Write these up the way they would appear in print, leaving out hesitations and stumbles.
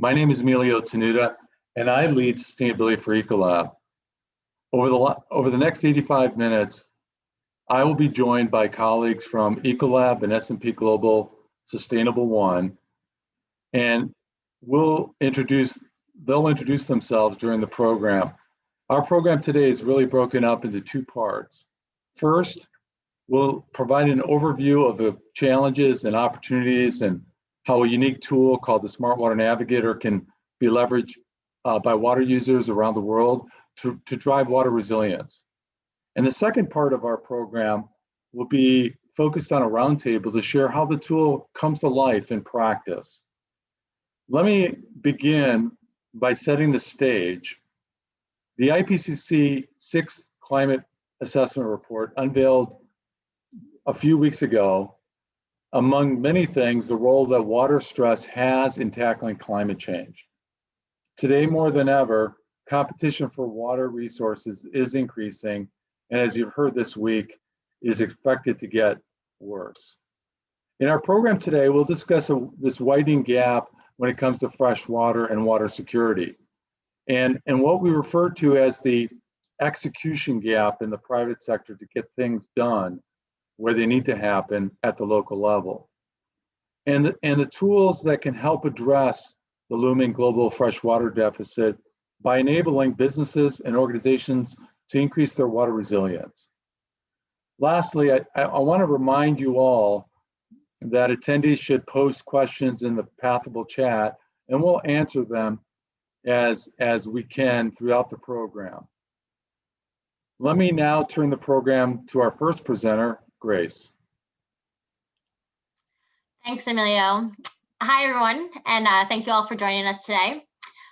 My name is Emilio Tenuta, and I lead sustainability for Ecolab. Over the next 85 minutes, I will be joined by colleagues from Ecolab and S&P Global Sustainable1, and they'll introduce themselves during the program. Our program today is really broken up into two parts. First, we'll provide an overview of the challenges and opportunities and how a unique tool called the Smart Water Navigator can be leveraged by water users around the world to drive water resilience. And the second part of our program will be focused on a roundtable to share how the tool comes to life in practice. Let me begin by setting the stage. The IPCC 6th Climate Assessment Report unveiled a few weeks ago, among many things, the role that water stress has in tackling climate change. Today, more than ever, competition for water resources is increasing, and as you've heard this week, is expected to get worse. In our program today, we'll discuss this widening gap when it comes to fresh water and water security, and what we refer to as the execution gap in the private sector to get things done where they need to happen at the local level. And the tools that can help address the looming global freshwater deficit by enabling businesses and organizations to increase their water resilience. Lastly, I want to remind you all that attendees should post questions in the Pathable chat, and we'll answer them as we can throughout the program. Let me now turn the program to our first presenter, Grace. Thanks, Emilio. Hi, everyone, and thank you all for joining us today.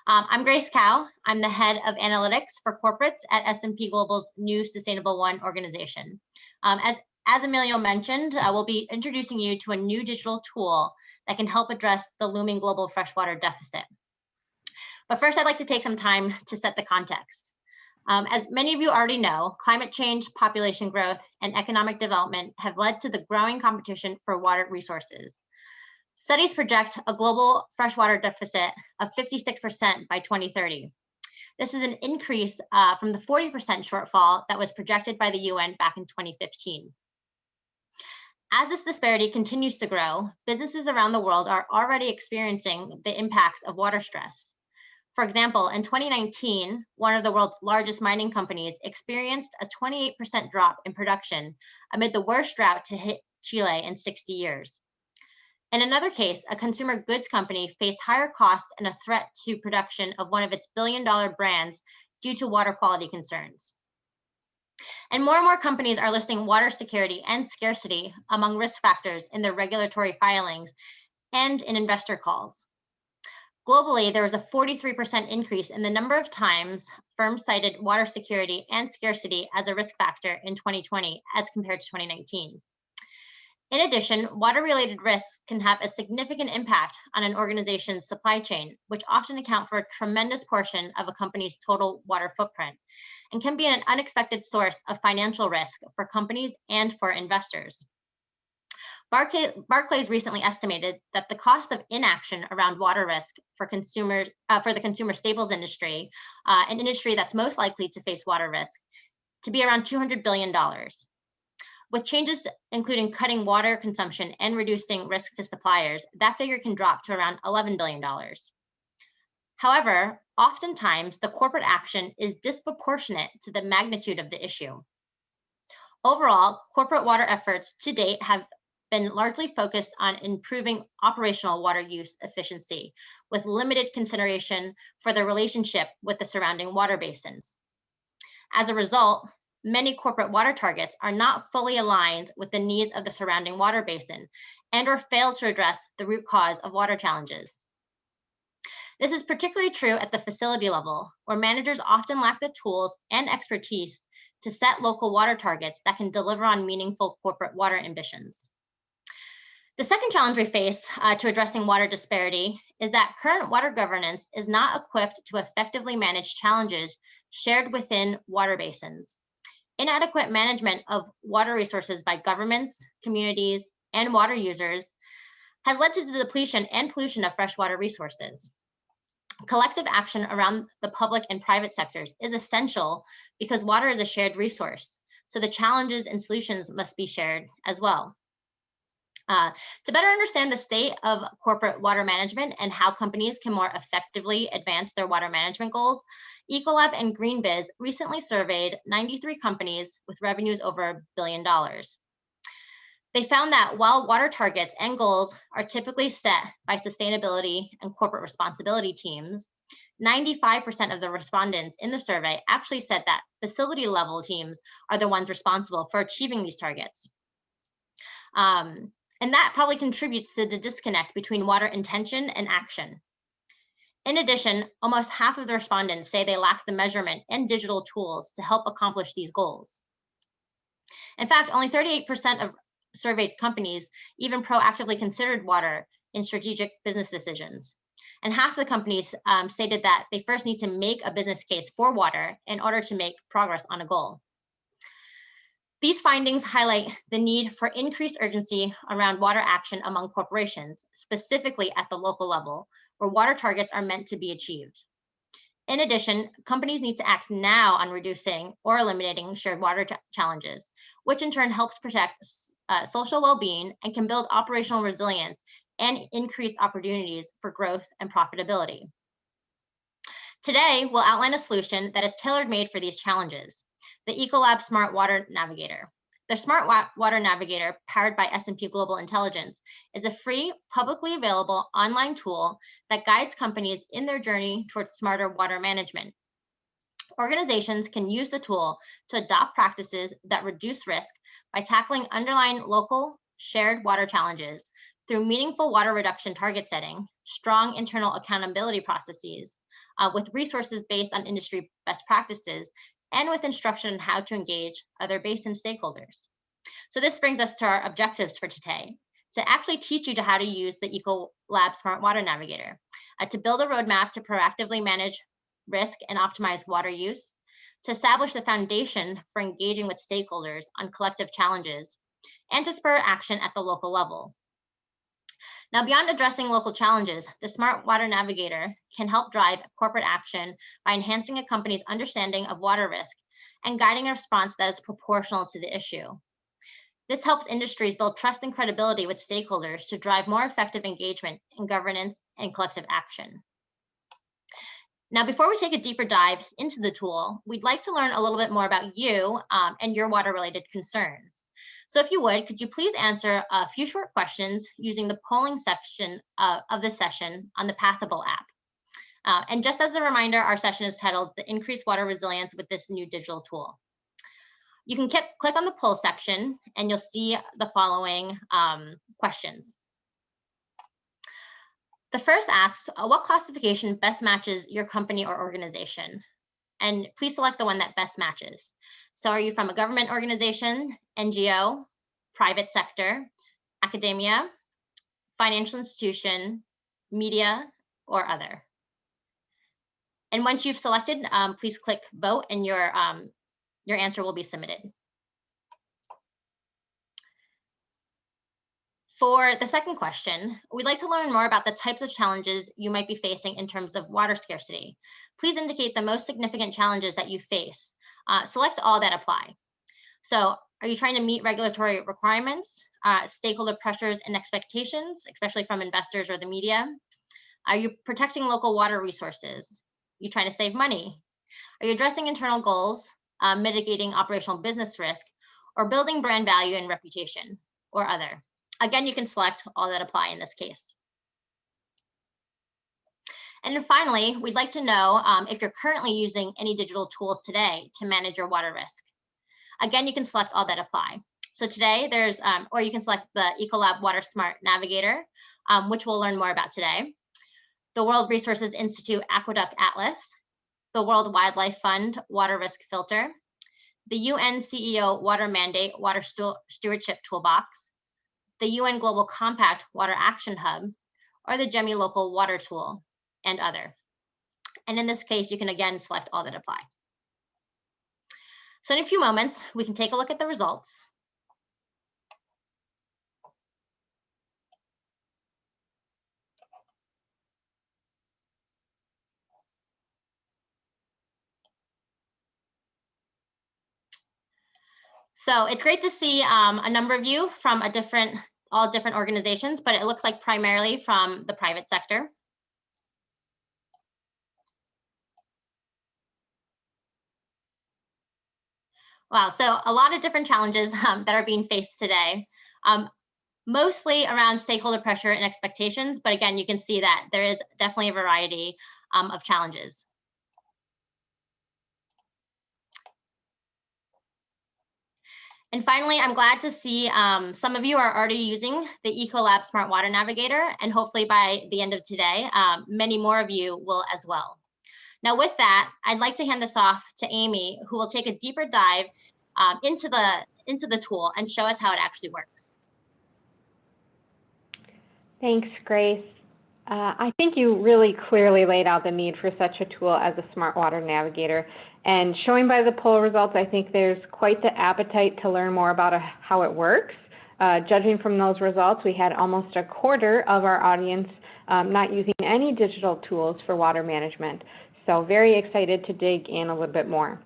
I'm Grace Kao. I'm the head of analytics for corporates at S&P Global's new Sustainable1 organization. As Emilio mentioned, we'll be introducing you to a new digital tool that can help address the looming global freshwater deficit. But first, I'd like to take some time to set the context. As many of you already know, climate change, population growth, and economic development have led to the growing competition for water resources. Studies project a global freshwater deficit of 56% by 2030. This is an increase from the 40% shortfall that was projected by the UN back in 2015. As this disparity continues to grow, businesses around the world are already experiencing the impacts of water stress. For example, in 2019, one of the world's largest mining companies experienced a 28% drop in production amid the worst drought to hit Chile in 60 years. In another case, a consumer goods company faced higher costs and a threat to production of one of its billion-dollar brands due to water quality concerns. And more companies are listing water security and scarcity among risk factors in their regulatory filings and in investor calls. Globally, there was a 43% increase in the number of times firms cited water security and scarcity as a risk factor in 2020 as compared to 2019. In addition, water-related risks can have a significant impact on an organization's supply chain, which often account for a tremendous portion of a company's total water footprint, and can be an unexpected source of financial risk for companies and for investors. Barclays recently estimated that the cost of inaction around water risk for the consumer staples industry, an industry that's most likely to face water risk, to be around $200 billion. With changes including cutting water consumption and reducing risk to suppliers, that figure can drop to around $11 billion. However, oftentimes the corporate action is disproportionate to the magnitude of the issue. Overall, corporate water efforts to date have been largely focused on improving operational water use efficiency, with limited consideration for the relationship with the surrounding water basins. As a result, many corporate water targets are not fully aligned with the needs of the surrounding water basin and/or fail to address the root cause of water challenges. This is particularly true at the facility level, where managers often lack the tools and expertise to set local water targets that can deliver on meaningful corporate water ambitions. The second challenge we face to addressing water disparity is that current water governance is not equipped to effectively manage challenges shared within water basins. Inadequate management of water resources by governments, communities, and water users has led to the depletion and pollution of freshwater resources. Collective action around the public and private sectors is essential because water is a shared resource. So the challenges and solutions must be shared as well. To better understand the state of corporate water management and how companies can more effectively advance their water management goals, Ecolab and GreenBiz recently surveyed 93 companies with revenues over $1 billion. They found that while water targets and goals are typically set by sustainability and corporate responsibility teams, 95% of the respondents in the survey actually said that facility level teams are the ones responsible for achieving these targets. And that probably contributes to the disconnect between water intention and action. In addition, almost half of the respondents say they lack the measurement and digital tools to help accomplish these goals. In fact, only 38% of surveyed companies even proactively considered water in strategic business decisions. And half the companies stated that they first need to make a business case for water in order to make progress on a goal. These findings highlight the need for increased urgency around water action among corporations, specifically at the local level, where water targets are meant to be achieved. In addition, companies need to act now on reducing or eliminating shared water challenges, which in turn helps protect social well-being and can build operational resilience and increase opportunities for growth and profitability. Today, we'll outline a solution that is tailor-made for these challenges, the Ecolab Smart Water Navigator. The Smart Water Navigator, powered by S&P Global Intelligence, is a free, publicly available online tool that guides companies in their journey towards smarter water management. Organizations can use the tool to adopt practices that reduce risk by tackling underlying local shared water challenges through meaningful water reduction target setting, strong internal accountability processes, with resources based on industry best practices, and with instruction on how to engage other basin stakeholders. So this brings us to our objectives for today, to actually teach you how to use the Ecolab Smart Water Navigator, to build a roadmap to proactively manage risk and optimize water use, to establish the foundation for engaging with stakeholders on collective challenges, and to spur action at the local level. Now, beyond addressing local challenges, the Smart Water Navigator can help drive corporate action by enhancing a company's understanding of water risk and guiding a response that is proportional to the issue. This helps industries build trust and credibility with stakeholders to drive more effective engagement in governance and collective action. Now, before we take a deeper dive into the tool, we'd like to learn a little bit more about you and your water-related concerns. So if you would, could you please answer a few short questions using the polling section of this session on the Pathable app? And just as a reminder, our session is titled The Increased Water Resilience with this New Digital Tool. You can click on the poll section and you'll see the following questions. The first asks, what classification best matches your company or organization? And please select the one that best matches. So are you from a government organization, NGO, private sector, academia, financial institution, media, or other? And once you've selected, please click vote and your answer will be submitted. For the second question, we'd like to learn more about the types of challenges you might be facing in terms of water scarcity. Please indicate the most significant challenges that you face. Select all that apply. So are you trying to meet regulatory requirements, stakeholder pressures and expectations, especially from investors or the media? Are you protecting local water resources? Are you trying to save money? Are you addressing internal goals, mitigating operational business risk, or building brand value and reputation, or other? Again, you can select all that apply in this case. And then finally, we'd like to know if you're currently using any digital tools today to manage your water risk. Again, you can select all that apply. So today there's, or you can select the Ecolab Water Smart Navigator, which we'll learn more about today, the World Resources Institute Aqueduct Atlas, the World Wildlife Fund Water Risk Filter, the UN CEO Water Mandate Water Stewardship Toolbox, the UN Global Compact Water Action Hub, or the GEMI Local Water Tool, and other. And in this case, you can again select all that apply. So in a few moments, we can take a look at the results. So it's great to see a number of you from all different organizations, but it looks like primarily from the private sector. Wow, so a lot of different challenges that are being faced today, mostly around stakeholder pressure and expectations. But again, you can see that there is definitely a variety of challenges. And finally, I'm glad to see some of you are already using the Ecolab Smart Water Navigator, and hopefully by the end of today, many more of you will as well. Now with that, I'd like to hand this off to Amy, who will take a deeper dive into the tool and show us how it actually works. Thanks, Grace. I think you really clearly laid out the need for such a tool as a Smart Water Navigator. And showing by the poll results, I think there's quite the appetite to learn more about how it works. Judging from those results, we had almost a quarter of our audience not using any digital tools for water management. So very excited to dig in a little bit more.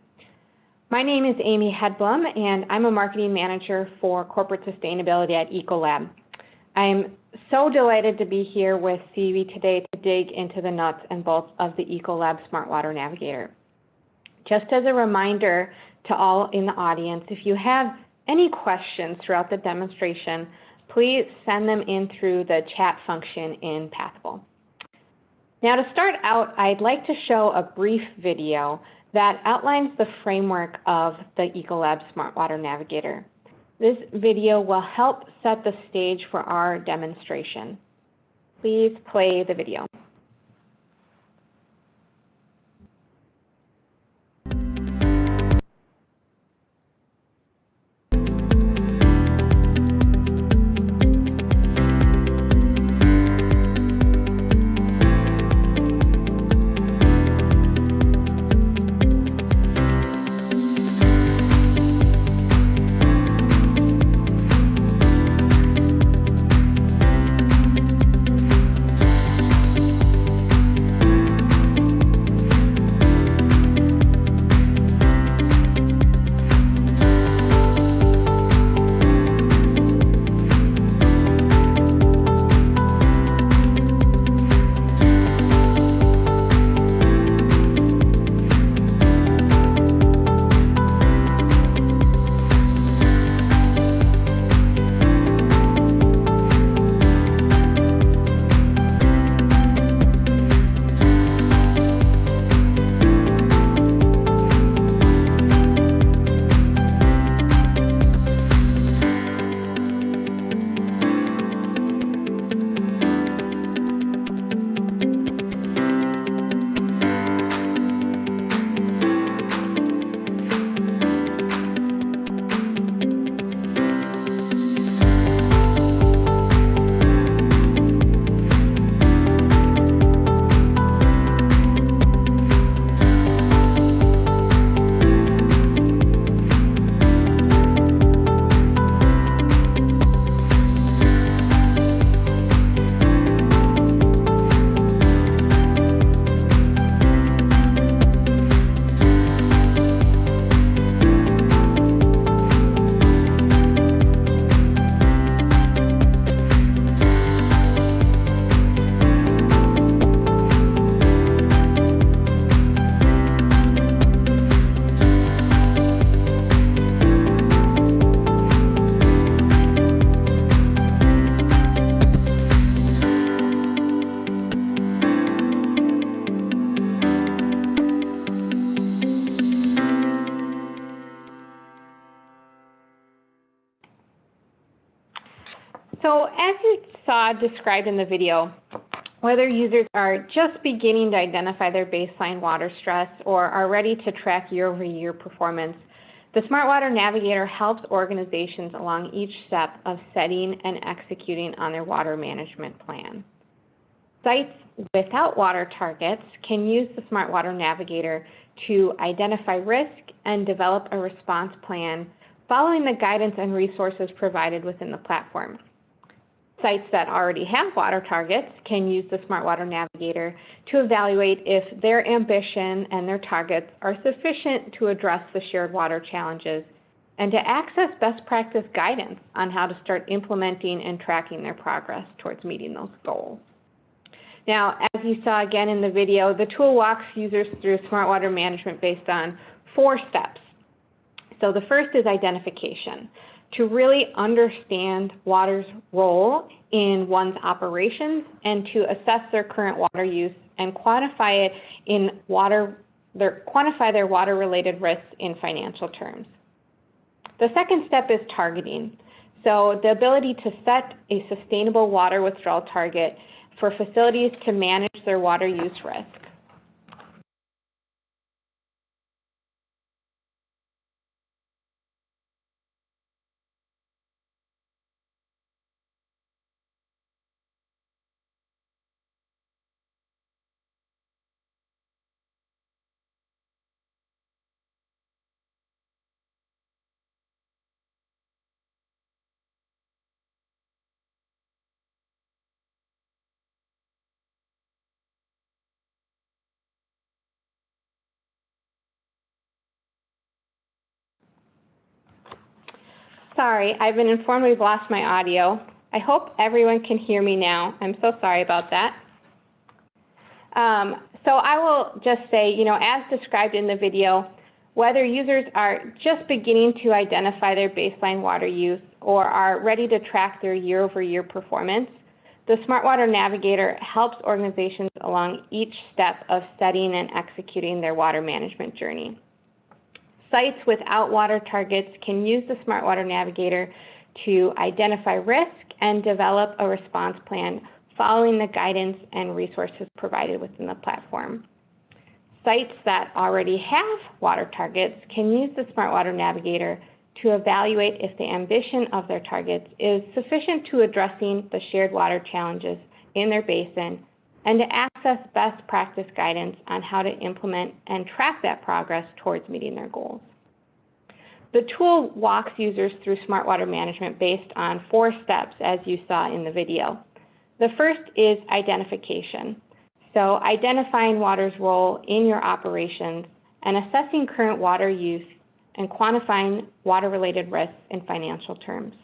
My name is Amy Hedblum, and I'm a marketing manager for corporate sustainability at Ecolab. I'm so delighted to be here with CEB today to dig into the nuts and bolts of the Ecolab Smart Water Navigator. Just as a reminder to all in the audience, if you have any questions throughout the demonstration, please send them in through the chat function in Pathable. Now to start out, I'd like to show a brief video that outlines the framework of the Ecolab Smart Water Navigator. This video will help set the stage for our demonstration. Please play the video. So as you saw described in the video, whether users are just beginning to identify their baseline water stress or are ready to track year-over-year performance, the Smart Water Navigator helps organizations along each step of setting and executing on their water management plan. Sites without water targets can use the Smart Water Navigator to identify risk and develop a response plan following the guidance and resources provided within the platform. Sites that already have water targets can use the Smart Water Navigator to evaluate if their ambition and their targets are sufficient to address the shared water challenges and to access best practice guidance on how to start implementing and tracking their progress towards meeting those goals. Now, as you saw again in the video, the tool walks users through smart water management based on 4 steps. So the first is identification, to really understand water's role in one's operations and to assess their current water use and quantify it in quantify their water-related risks in financial terms. The second step is targeting. So the ability to set a sustainable water withdrawal target for facilities to manage their water use risk. Sorry, I've been informed we've lost my audio. I hope everyone can hear me now. I'm so sorry about that. So I will just say, as described in the video, whether users are just beginning to identify their baseline water use or are ready to track their year-over-year performance, the Smart Water Navigator helps organizations along each step of setting and executing their water management journey. Sites without water targets can use the Smart Water Navigator to identify risk and develop a response plan following the guidance and resources provided within the platform. Sites that already have water targets can use the Smart Water Navigator to evaluate if the ambition of their targets is sufficient to addressing the shared water challenges in their basin and to access best practice guidance on how to implement and track that progress towards meeting their goals. The tool walks users through smart water management based on 4 steps, as you saw in the video. The first is identification. So identifying water's role in your operations and assessing current water use and quantifying water-related risks in financial terms.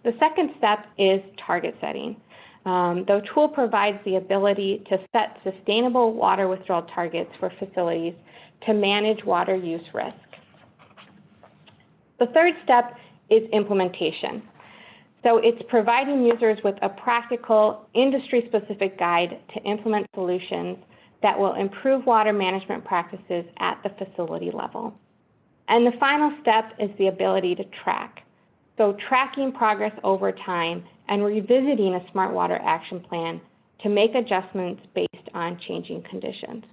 The second step is target setting. The tool provides the ability to set sustainable water withdrawal targets for facilities to manage water use risk. The third step is implementation. So it's providing users with a practical, industry-specific guide to implement solutions that will improve water management practices at the facility level. And the final step is the ability to track. So tracking progress over time and revisiting a Smart Water Action Plan to make adjustments based on changing conditions.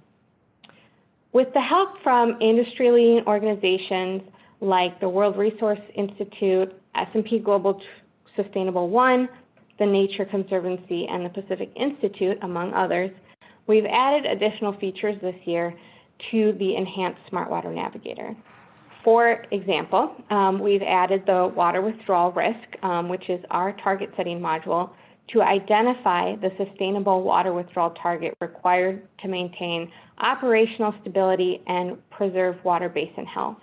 With the help from industry-leading organizations like the World Resource Institute, S&P Global Sustainable One, the Nature Conservancy, and the Pacific Institute, among others, we've added additional features this year to the enhanced Smart Water Navigator. For example, we've added the water withdrawal risk, which is our target setting module, to identify the sustainable water withdrawal target required to maintain operational stability and preserve water basin health.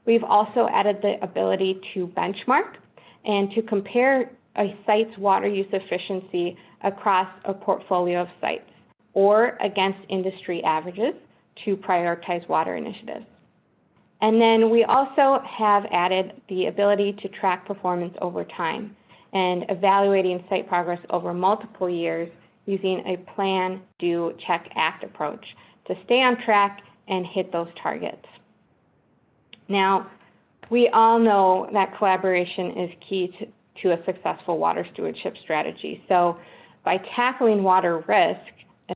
We've also added the ability to benchmark and to compare a site's water use efficiency across a portfolio of sites or against industry averages to prioritize water initiatives. And then we also have added the ability to track performance over time and evaluating site progress over multiple years using a plan, do, check, act approach to stay on track and hit those targets. Now, we all know that collaboration is key to a successful water stewardship strategy. So by tackling water risk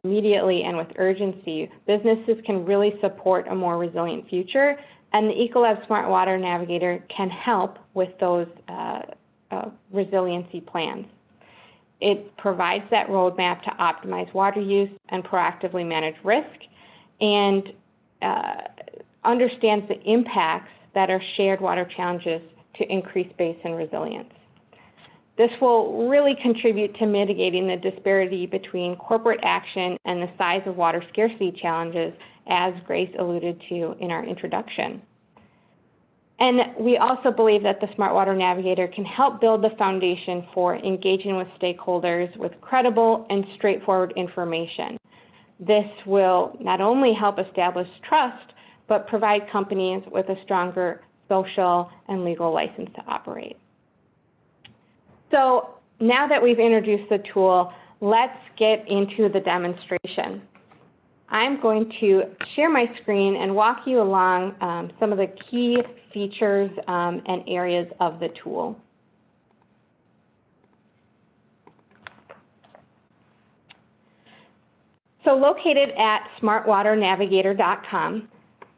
immediately and with urgency, businesses can really support a more resilient future, and the Ecolab Smart Water Navigator can help with those resiliency plans. It provides that roadmap to optimize water use and proactively manage risk, and understands the impacts that are shared water challenges to increase basin resilience. This will really contribute to mitigating the disparity between corporate action and the size of water scarcity challenges, as Grace alluded to in our introduction. And we also believe that the Smart Water Navigator can help build the foundation for engaging with stakeholders with credible and straightforward information. This will not only help establish trust, but provide companies with a stronger social and legal license to operate. So now that we've introduced the tool, let's get into the demonstration. I'm going to share my screen and walk you along some of the key features and areas of the tool. So located at smartwaternavigator.com,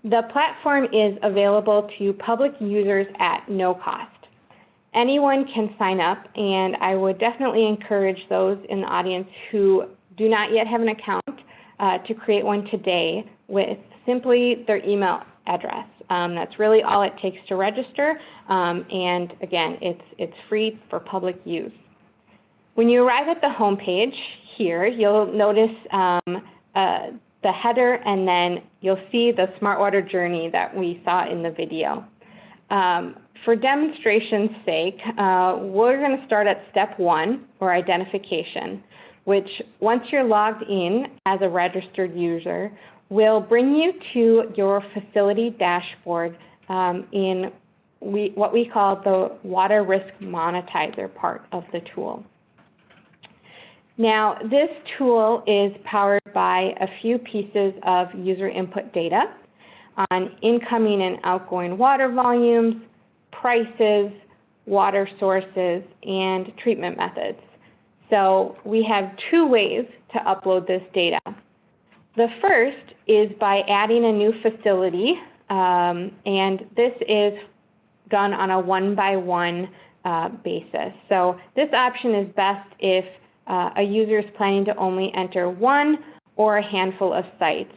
the platform is available to public users at no cost. Anyone can sign up, and I would definitely encourage those in the audience who do not yet have an account to create one today with simply their email address. That's really all it takes to register, and again, it's free for public use. When you arrive at the home page here, you'll notice the header, and then you'll see the Smart Water journey that we saw in the video. For demonstration's sake, we're going to start at step 1, or identification, which once you're logged in as a registered user, will bring you to your facility dashboard in what we call the Water Risk Monetizer part of the tool. Now, this tool is powered by a few pieces of user input data on incoming and outgoing water volumes, prices, water sources, and treatment methods. So we have 2 ways to upload this data. The first is by adding a new facility, and this is done on a 1-by-1 basis. So this option is best if a user is planning to only enter 1 or a handful of sites.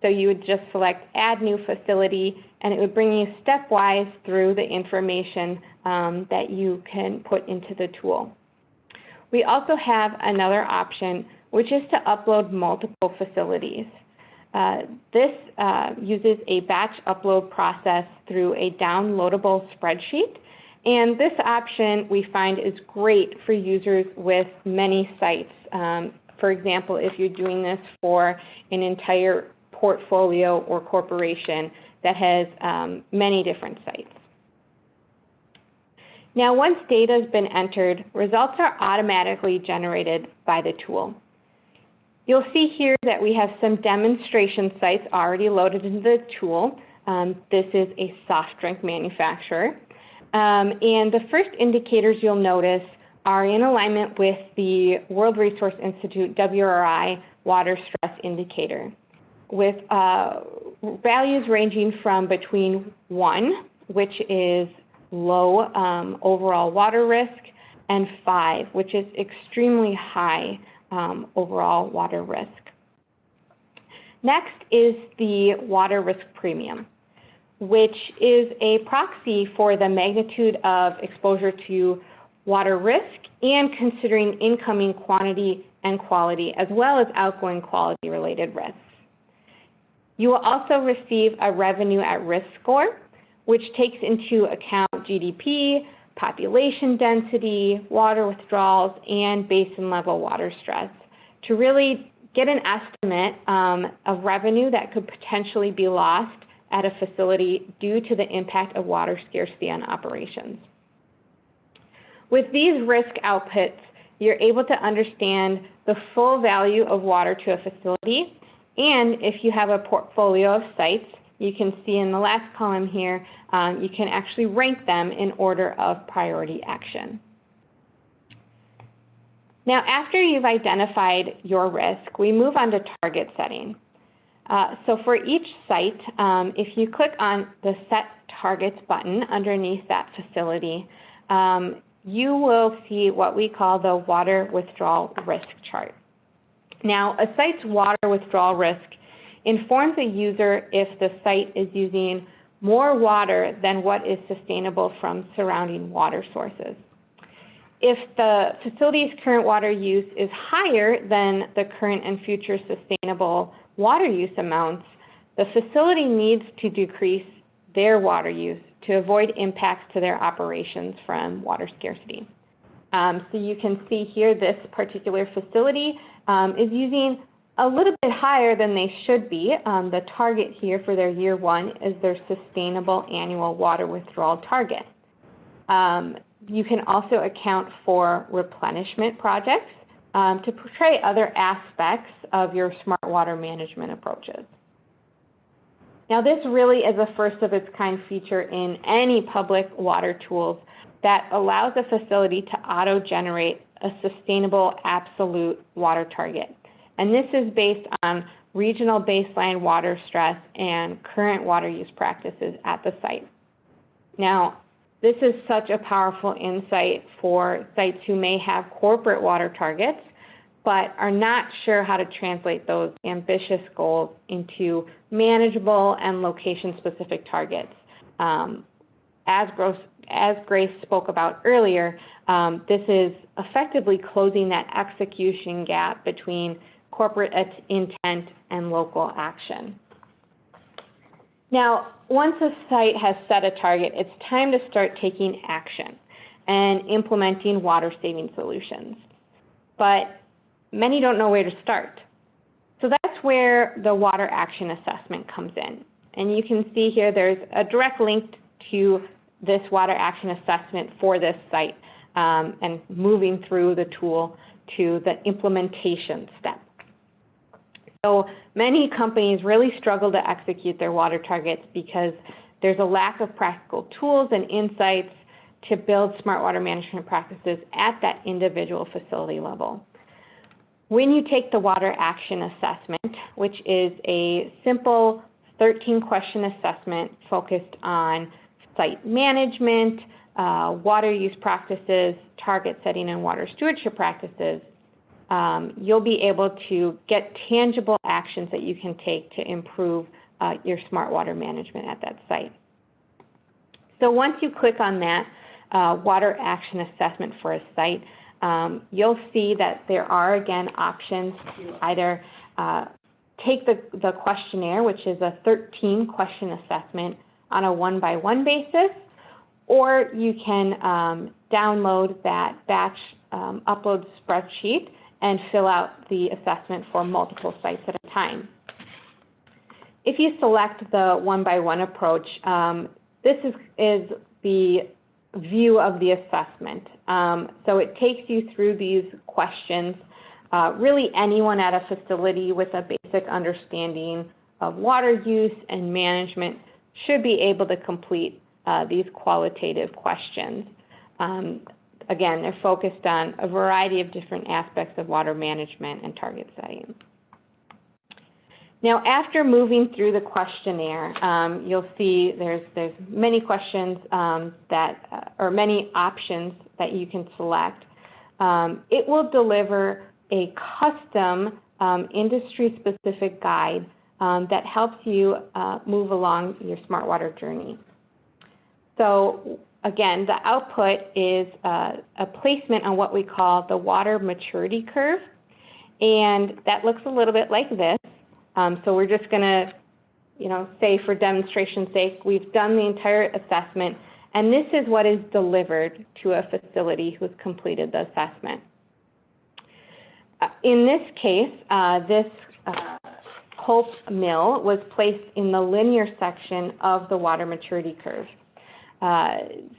So you would just select Add New Facility, and it would bring you stepwise through the information that you can put into the tool. We also have another option, which is to upload multiple facilities. This uses a batch upload process through a downloadable spreadsheet, and this option we find is great for users with many sites. For example, if you're doing this for an entire portfolio or corporation that has many different sites. Now, once data has been entered, results are automatically generated by the tool. You'll see here that we have some demonstration sites already loaded into the tool. This is a soft drink manufacturer. And the first indicators you'll notice are in alignment with the World Resource Institute WRI water stress indicator, with values ranging from between 1, which is low overall water risk, and 5, which is extremely high overall water risk. Next is the water risk premium, which is a proxy for the magnitude of exposure to water risk and considering incoming quantity and quality, as well as outgoing quality-related risks. You will also receive a revenue at risk score, which takes into account GDP, population density, water withdrawals, and basin level water stress to really get an estimate of revenue that could potentially be lost at a facility due to the impact of water scarcity on operations. With these risk outputs, you're able to understand the full value of water to a facility, and if you have a portfolio of sites, you can see in the last column here, you can actually rank them in order of priority action. Now, after you've identified your risk, we move on to target setting. So for each site, if you click on the Set Targets button underneath that facility, you will see what we call the water withdrawal risk chart. Now, a site's water withdrawal risk informs a user if the site is using more water than what is sustainable from surrounding water sources. If the facility's current water use is higher than the current and future sustainable water use amounts, the facility needs to decrease their water use to avoid impacts to their operations from water scarcity. So you can see here this particular facility is using a little bit higher than they should be. The target here for their year one is their sustainable annual water withdrawal target. You can also account for replenishment projects to portray other aspects of your smart water management approaches. Now, this really is a first of its kind feature in any public water tools that allows a facility to auto-generate a sustainable absolute water target. And this is based on regional baseline water stress and current water use practices at the site. Now, this is such a powerful insight for sites who may have corporate water targets, but are not sure how to translate those ambitious goals into manageable and location-specific targets. As Grace spoke about earlier, this is effectively closing that execution gap between corporate intent and local action. Now, once a site has set a target, it's time to start taking action and implementing water-saving solutions. But many don't know where to start. So that's where the water action assessment comes in. And you can see here there's a direct link to this water action assessment for this site and moving through the tool to the implementation step. So many companies really struggle to execute their water targets because there's a lack of practical tools and insights to build smart water management practices at that individual facility level. When you take the water action assessment, which is a simple 13-question assessment focused on site management, water use practices, target setting, and water stewardship practices, you'll be able to get tangible actions that you can take to improve your smart water management at that site. So once you click on that water action assessment for a site, you'll see that there are, again, options to either take the questionnaire, which is a 13-question assessment on a one-by-one basis, or you can download that batch upload spreadsheet and fill out the assessment for multiple sites at a time. If you select the one-by-one approach, this is the view of the assessment. So it takes you through these questions. Really, anyone at a facility with a basic understanding of water use and management should be able to complete these qualitative questions. Again, they're focused on a variety of different aspects of water management and target setting. Now, after moving through the questionnaire, you'll see there's many questions or many options that you can select. It will deliver a custom industry-specific guide that helps you move along your smart water journey. So again, the output is a placement on what we call the water maturity curve, and that looks a little bit like this. So we're just going to, say for demonstration's sake, we've done the entire assessment, and this is what is delivered to a facility who's completed the assessment. In this case, this pulp mill was placed in the linear section of the water maturity curve.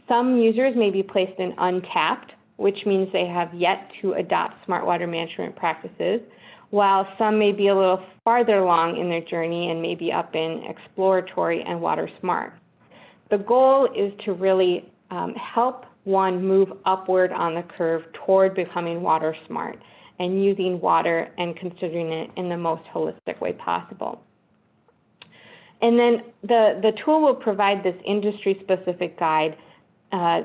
Some users may be placed in untapped, which means they have yet to adopt smart water management practices, while some may be a little farther along in their journey and may be up in exploratory and water smart. The goal is to really help one move upward on the curve toward becoming water smart and using water and considering it in the most holistic way possible. And then the tool will provide this industry-specific guide,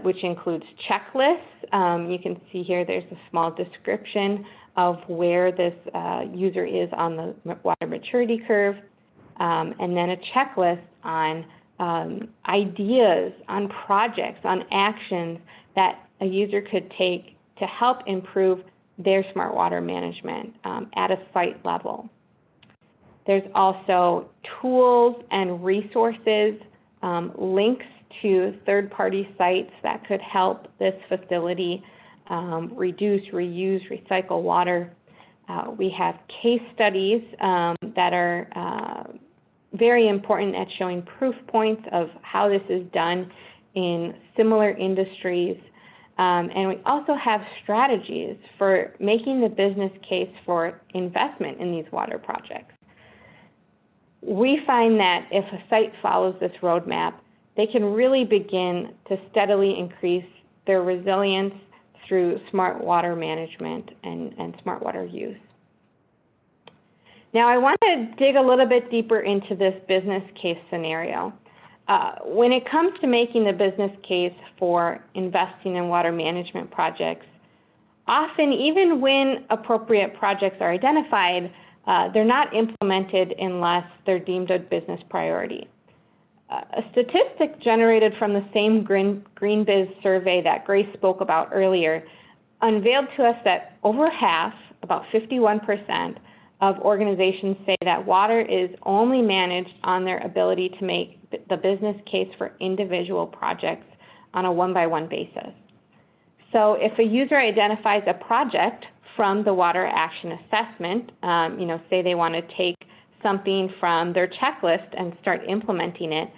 which includes checklists. You can see here there's a small description of where this user is on the water maturity curve, and then a checklist on ideas, on projects, on actions that a user could take to help improve their smart water management at a site level. There's also tools and resources links to third-party sites that could help this facility reduce, reuse, recycle water. We have case studies that are very important at showing proof points of how this is done in similar industries. And we also have strategies for making the business case for investment in these water projects. We find that if a site follows this roadmap, they can really begin to steadily increase their resilience through smart water management and smart water use. Now, I want to dig a little bit deeper into this business case scenario. When it comes to making the business case for investing in water management projects, often even when appropriate projects are identified, they're not implemented unless they're deemed a business priority. A statistic generated from the same GreenBiz survey that Grace spoke about earlier unveiled to us that over half, about 51%, of organizations say that water is only managed on their ability to make the business case for individual projects on a one-by-one basis. So if a user identifies a project from the water action assessment, say they want to take something from their checklist and start implementing it,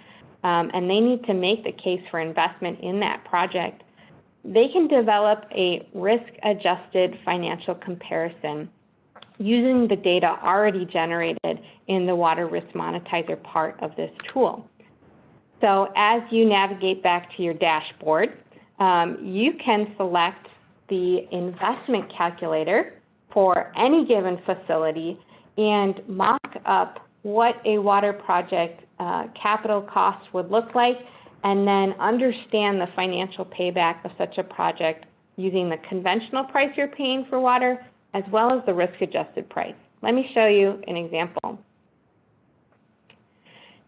and they need to make the case for investment in that project, they can develop a risk-adjusted financial comparison using the data already generated in the Water Risk Monetizer part of this tool. So as you navigate back to your dashboard, you can select the investment calculator for any given facility and mock up what a water project capital cost would look like, and then understand the financial payback of such a project using the conventional price you're paying for water as well as the risk-adjusted price. Let me show you an example.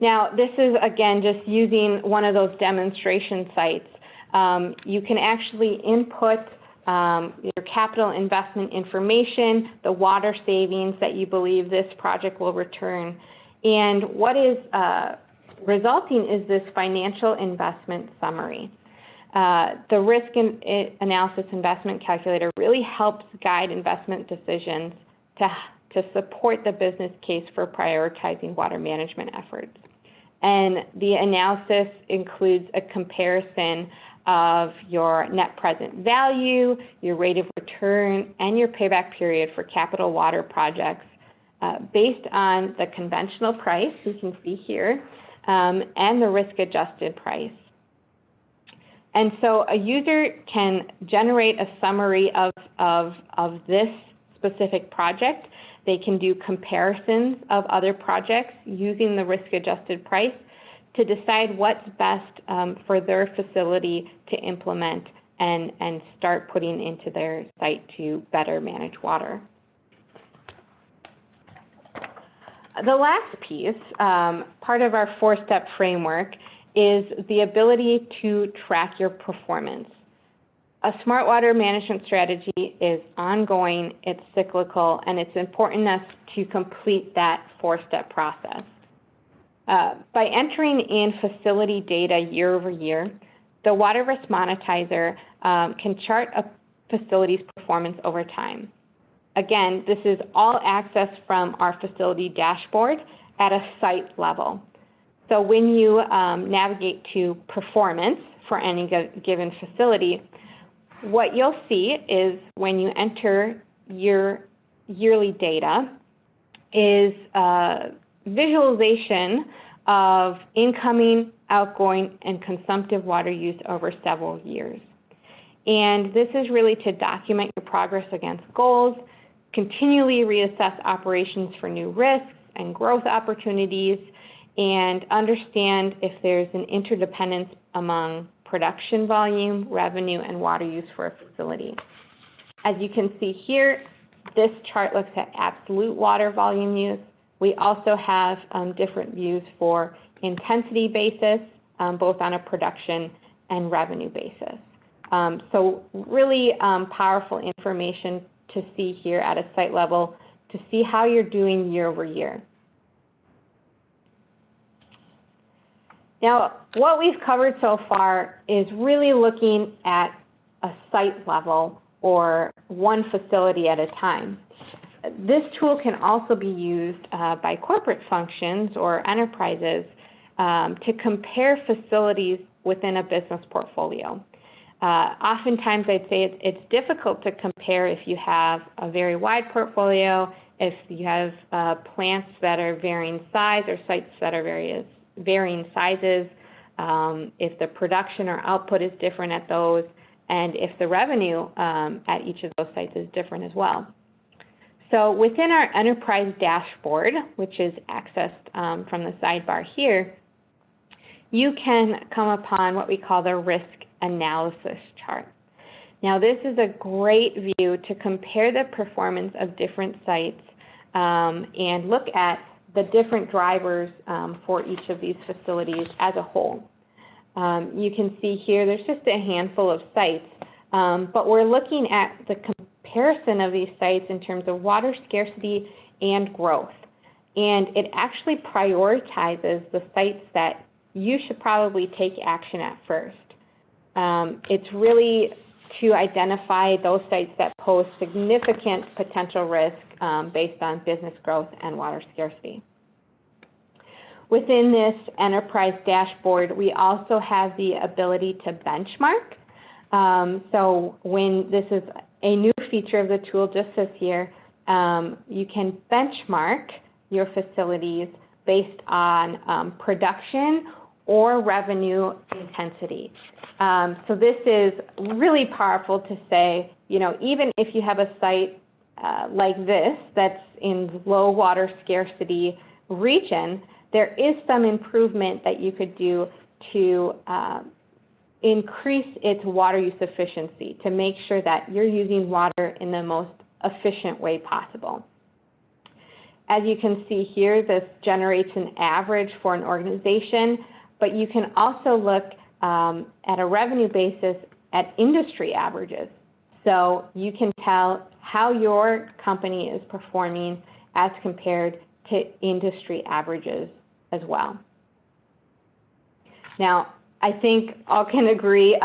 Now, this is, again, just using one of those demonstration sites. You can actually input your capital investment information, the water savings that you believe this project will return, and what is resulting is this financial investment summary. The risk analysis investment calculator really helps guide investment decisions to support the business case for prioritizing water management efforts. And the analysis includes a comparison of your net present value, your rate of return, and your payback period for capital water projects based on the conventional price, you can see here, and the risk-adjusted price. And so a user can generate a summary of this specific project. They can do comparisons of other projects using the risk-adjusted price to decide what's best for their facility to implement and start putting into their site to better manage water. The last piece, part of our four-step framework, is the ability to track your performance. A smart water management strategy is ongoing, it's cyclical, and it's important to complete that four-step process. By entering in facility data year over year, the Water Risk Monetizer can chart a facility's performance over time. Again, this is all accessed from our facility dashboard at a site level. So when you navigate to performance for any given facility, what you'll see is when you enter your yearly data is visualization of incoming, outgoing, and consumptive water use over several years. And this is really to document your progress against goals, continually reassess operations for new risks and growth opportunities, and understand if there's an interdependence among production volume, revenue, and water use for a facility. As you can see here, this chart looks at absolute water volume use. We also have different views for intensity basis, both on a production and revenue basis. So really powerful information to see here at a site level to see how you're doing year over year. Now, what we've covered so far is really looking at a site level or one facility at a time. This tool can also be used by corporate functions or enterprises to compare facilities within a business portfolio. Oftentimes, I'd say it's difficult to compare if you have a very wide portfolio, if you have plants that are varying size or sites that are varying sizes, if the production or output is different at those, and if the revenue at each of those sites is different as well. So within our enterprise dashboard, which is accessed from the sidebar here, you can come upon what we call the risk analysis chart. Now, this is a great view to compare the performance of different sites and look at the different drivers for each of these facilities as a whole. You can see here there's just a handful of sites, but we're looking at the comparison of these sites in terms of water scarcity and growth. And it actually prioritizes the sites that you should probably take action at first. It's really to identify those sites that pose significant potential risk based on business growth and water scarcity. Within this enterprise dashboard, we also have the ability to benchmark. So when this is a new feature of the tool just this year, you can benchmark your facilities based on production or revenue intensity. So this is really powerful to say, you know, even if you have a site like this that's in low water scarcity region, there is some improvement that you could do to increase its water use efficiency, to make sure that you're using water in the most efficient way possible. As you can see here, this generates an average for an organization, but you can also look at a revenue basis at industry averages. So you can tell how your company is performing as compared to industry averages as well. Now, I think all can agree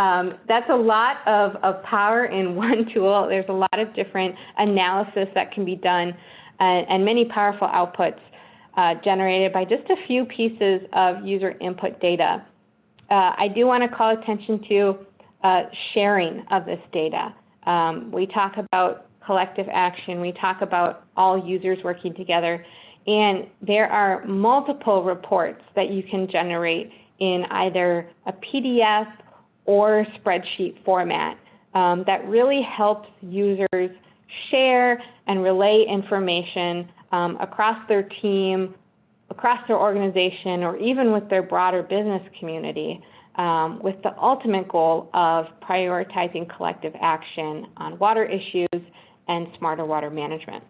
that's a lot of power in one tool. There's a lot of different analysis that can be done and many powerful outputs generated by just a few pieces of user input data. I do want to call attention to sharing of this data. We talk about collective action. We talk about all users working together. And there are multiple reports that you can generate in either a PDF or spreadsheet format that really helps users share and relay information across their team, across their organization, or even with their broader business community, with the ultimate goal of prioritizing collective action on water issues and smarter water management.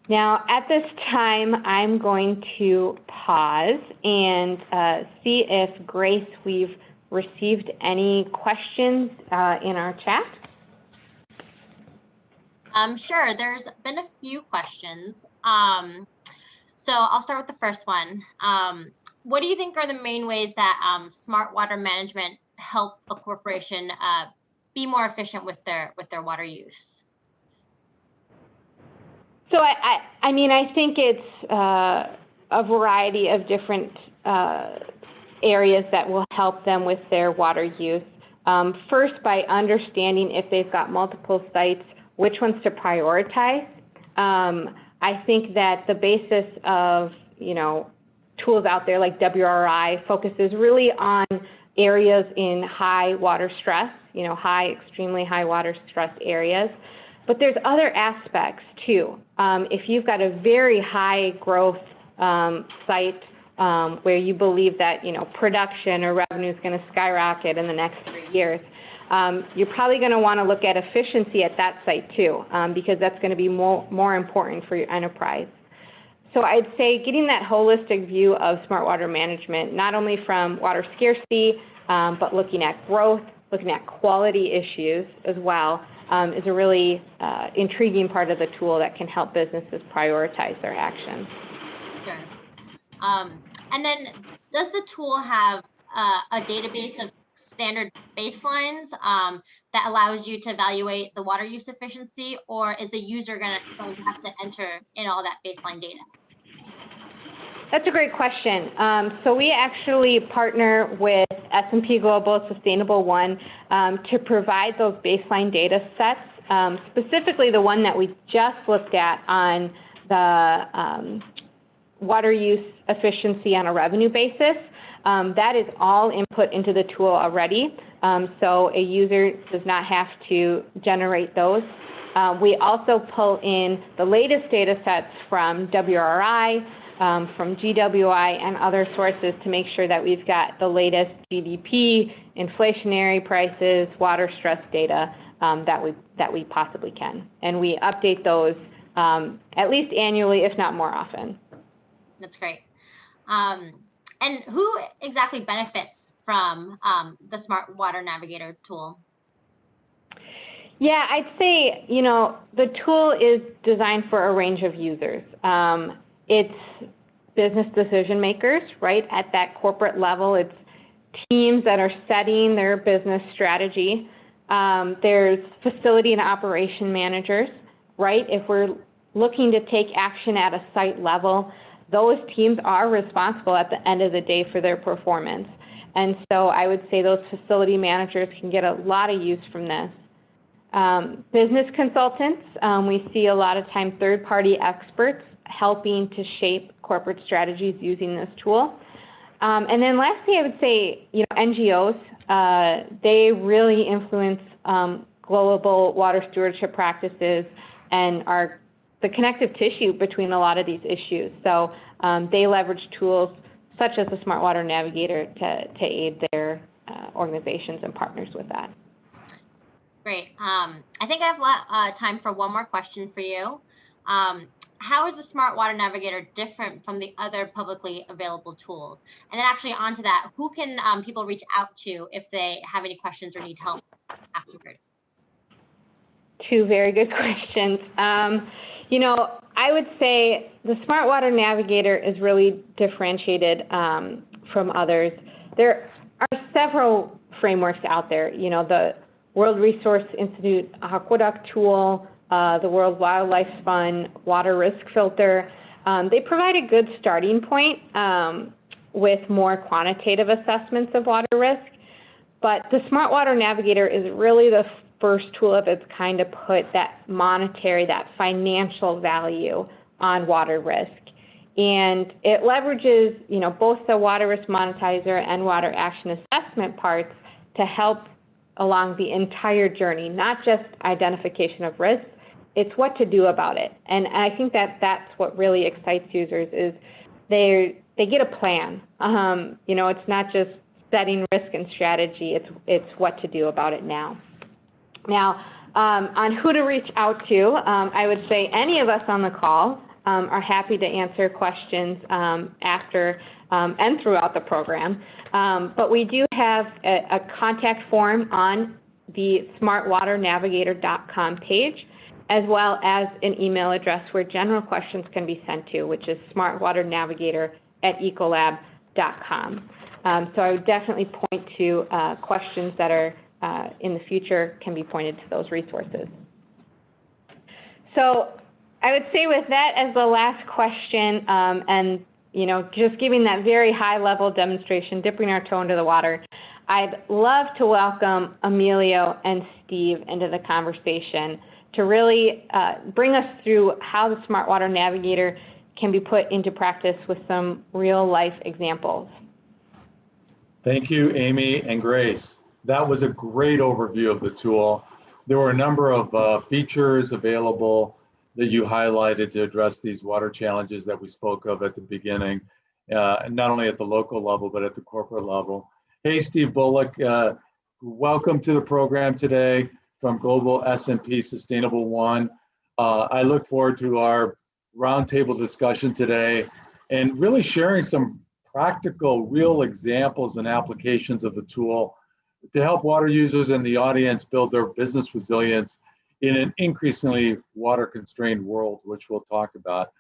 Now, at this time, I'm going to pause and see if, Grace, we've received any questions in our chat. Sure, there's been a few questions. So I'll start with the first one. What do you think are the main ways that smart water management help a corporation be more efficient with their water use? So I mean, I think it's a variety of different areas that will help them with their water use. First, by understanding if they've got multiple sites, which ones to prioritize. I think that the basis of, you know, tools out there like WRI focuses really on areas in high water stress, you know, extremely high water stress areas. But there's other aspects too. If you've got a very high growth site where you believe that, you know, production or revenue is going to skyrocket in the next 3 years, you're probably going to want to look at efficiency at that site too, because that's going to be more important for your enterprise. So I'd say getting that holistic view of smart water management, not only from water scarcity, but looking at growth, looking at quality issues as well, is a really intriguing part of the tool that can help businesses prioritize their actions. Sure. And then Does the tool have a database of standard baselines that allows you to evaluate the water use efficiency, or is the user going to have to enter in all that baseline data? That's a great question. So we actually partner with S&P Global Sustainable1 to provide those baseline data sets, specifically the one that we just looked at on the water use efficiency on a revenue basis. That is all input into the tool already, so a user does not have to generate those. We also pull in the latest data sets from WRI, from GWI, and other sources to make sure that we've got the latest GDP, inflationary prices, water stress data that we possibly can. And we update those at least annually, if not more often. That's great. And who exactly benefits from the Smart Water Navigator tool? Yeah, I'd say, the tool is designed for a range of users. It's business decision makers, right? At that corporate level, it's teams that are setting their business strategy. There's facility and operation managers, right? If we're looking to take action at a site level, those teams are responsible at the end of the day for their performance. And so I would say those facility managers can get a lot of use from this. Business consultants, we see a lot of time third-party experts helping to shape corporate strategies using this tool. And then lastly, I would say, NGOs, they really influence global water stewardship practices and are the connective tissue between a lot of these issues. So they leverage tools such as the Smart Water Navigator to aid their organizations and partners with that. Great. I think I have time for one more question for you. How is the Smart Water Navigator different from the other publicly available tools? And then actually onto that, who can people reach out to if they have any questions or need help afterwards? Two very good questions. I would say the Smart Water Navigator is really differentiated from others. There are several frameworks out there, the World Resource Institute Aqueduct tool, the World Wildlife Fund Water Risk Filter. They provide a good starting point with more quantitative assessments of water risk, but the Smart Water Navigator is really the first tool of its kind to put that monetary, that financial value on water risk. And it leverages, both the water risk monetizer and water action assessment parts to help along the entire journey, not just identification of risk, it's what to do about it. And I think that's what really excites users is they get a plan. It's not just setting risk and strategy, it's what to do about it now. Now, on who to reach out to, I would say any of us on the call are happy to answer questions after and throughout the program. But we do have a contact form on the smartwaternavigator.com page, as well as an email address where general questions can be sent to, which is smartwaternavigator@ecolab.com. So I would definitely point to questions that are in the future can be pointed to those resources. So I would say with that as the last question, and just giving that very high level demonstration, dipping our toe into the water, I'd love to welcome Emilio and Steve into the conversation to really bring us through how the Smart Water Navigator can be put into practice with some real life examples. Thank you, Amy and Grace. That was a great overview of the tool. There were a number of features available that you highlighted to address these water challenges that we spoke of at the beginning, not only at the local level, but at the corporate level. Hey, Steve Bullock, welcome to the program today from Global S&P Sustainable1. I look forward to our roundtable discussion today and really sharing some practical, real examples and applications of the tool to help water users in the audience build their business resilience in an increasingly water-constrained world, which we'll talk about.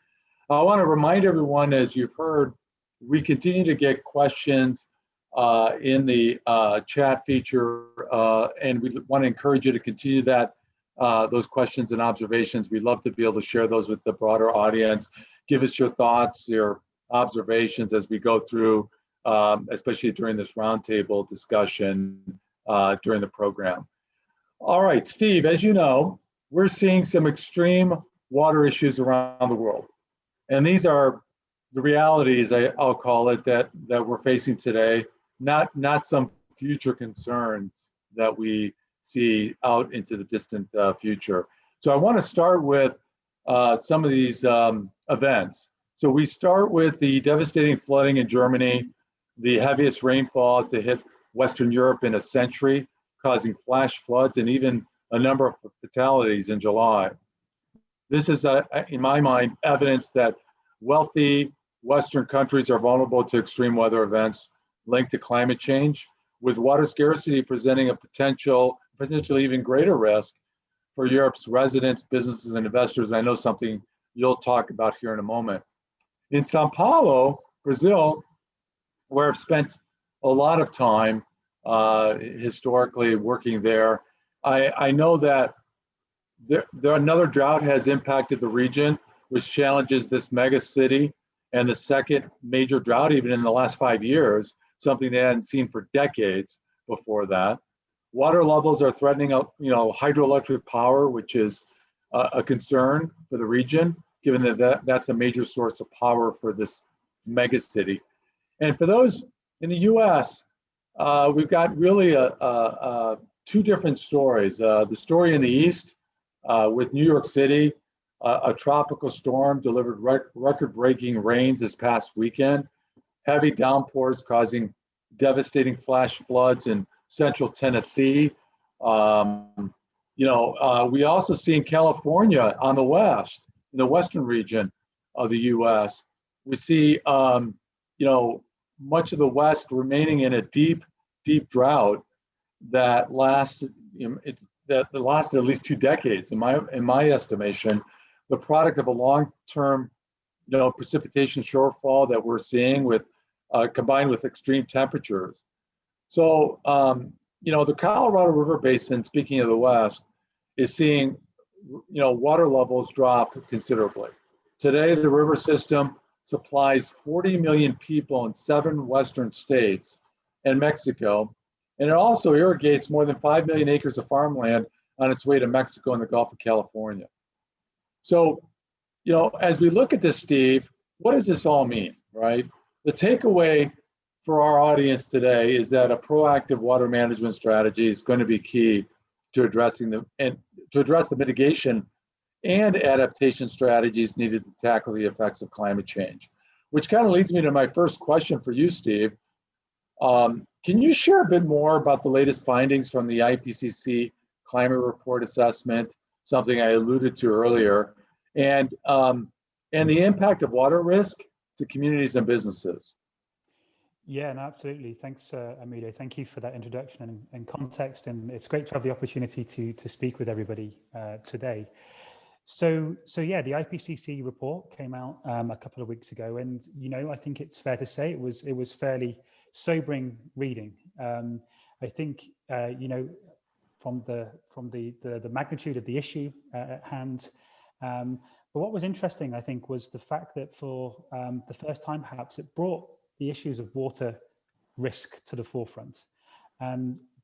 I want to remind everyone, as you've heard, We continue to get questions in the chat feature, and we want to encourage you to continue that those questions and observations. We'd love to be able to share those with the broader audience. Give us your thoughts, your observations as we go through, especially during this roundtable discussion during the program. All right, Steve, as you know, we're seeing some extreme water issues around the world. And these are the realities, I'll call it, that we're facing today, not some future concerns that we see out into the distant future. So I want to start with some of these events. So we start with the devastating flooding in Germany, the heaviest rainfall to hit Western Europe in a century, causing flash floods and even a number of fatalities in July. This is, in my mind, evidence that wealthy Western countries are vulnerable to extreme weather events linked to climate change, with water scarcity presenting a potentially even greater risk for Europe's residents, businesses, and investors. I know something you'll talk about here in a moment. In Sao Paulo, Brazil, where I've spent a lot of time historically working there, I know that another drought has impacted the region, which challenges this mega city, and the second major drought even in the last 5 years, something they hadn't seen for decades before that. Water levels are threatening hydroelectric power, which is a concern for the region, given that that's a major source of power for this mega city. And for those in the US, we've got really two different stories. The story in the East with New York City, a tropical storm delivered record-breaking rains this past weekend, heavy downpours causing devastating flash floods in central Tennessee. We also see in California on the west, in the western region of the US, we see much of the West remaining in a deep drought that lasted at least 2 decades, in my estimation, the product of a long-term precipitation shortfall that we're seeing with combined with extreme temperatures. So the Colorado River Basin, speaking of the West, is seeing water levels drop considerably. Today, the river system supplies 40 million people in 7 western states and Mexico, and it also irrigates more than 5 million acres of farmland on its way to Mexico and the Gulf of California. So, as we look at this, Steve, what does this all mean, right? The takeaway for our audience today is that a proactive water management strategy is going to be key to address the mitigation and adaptation strategies needed to tackle the effects of climate change, which kind of leads me to my first question for you, Steve. Can you share a bit more about the latest findings from the IPCC climate report assessment, something I alluded to earlier, and the impact of water risk to communities and businesses? Yeah, no, absolutely. Thanks, Emilio. Thank you for that introduction and context. And it's great to have the opportunity to speak with everybody today. So yeah, the IPCC report came out a couple of weeks ago, and I think it's fair to say it was fairly sobering reading. I think from the magnitude of the issue at hand. But what was interesting, I think, was the fact that for the first time, perhaps, it brought the issues of water risk to the forefront,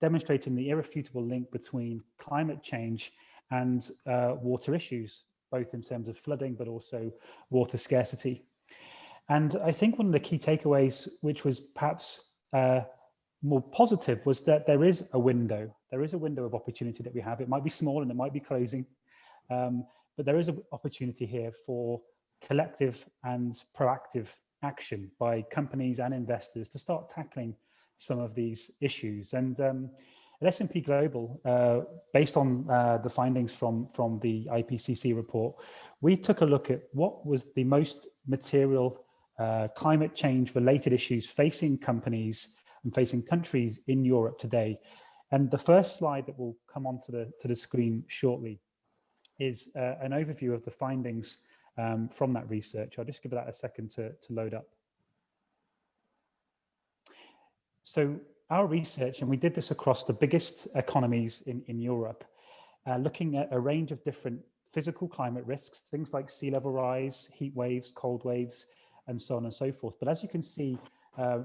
demonstrating the irrefutable link between climate change and water issues, both in terms of flooding, but also water scarcity. And I think one of the key takeaways, which was perhaps more positive, was that there is a window of opportunity that we have. It might be small and it might be closing, but there is an opportunity here for collective and proactive action by companies and investors to start tackling some of these issues. And at S&P Global, based on the findings from the IPCC report, we took a look at what was the most material climate change related issues facing companies and facing countries in Europe today. And the first slide that will come onto the screen shortly is an overview of the findings from that research. I'll just give that a second to load up. So our research, and we did this across the biggest economies in Europe, looking at a range of different physical climate risks, things like sea level rise, heat waves, cold waves, and so on and so forth. But as you can see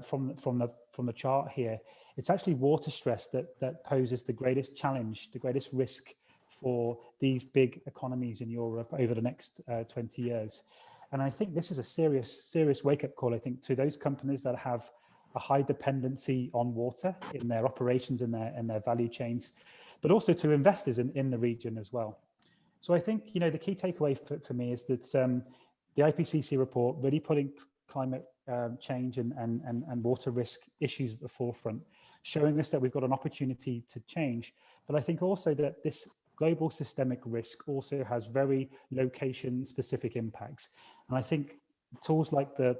from the chart here, it's actually water stress that poses the greatest challenge, the greatest risk for these big economies in Europe over the next 20 years. And I think this is a serious wake-up call, I think, to those companies that have a high dependency on water in their operations and their value chains, but also to investors in the region as well. So I think, the key takeaway for me is that the IPCC report really putting climate change and water risk issues at the forefront, showing us that we've got an opportunity to change. But I think also that this global systemic risk also has very location specific impacts. And I think tools like the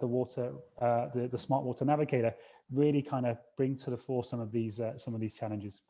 Smart Water Navigator really kind of bring to the fore some of these challenges.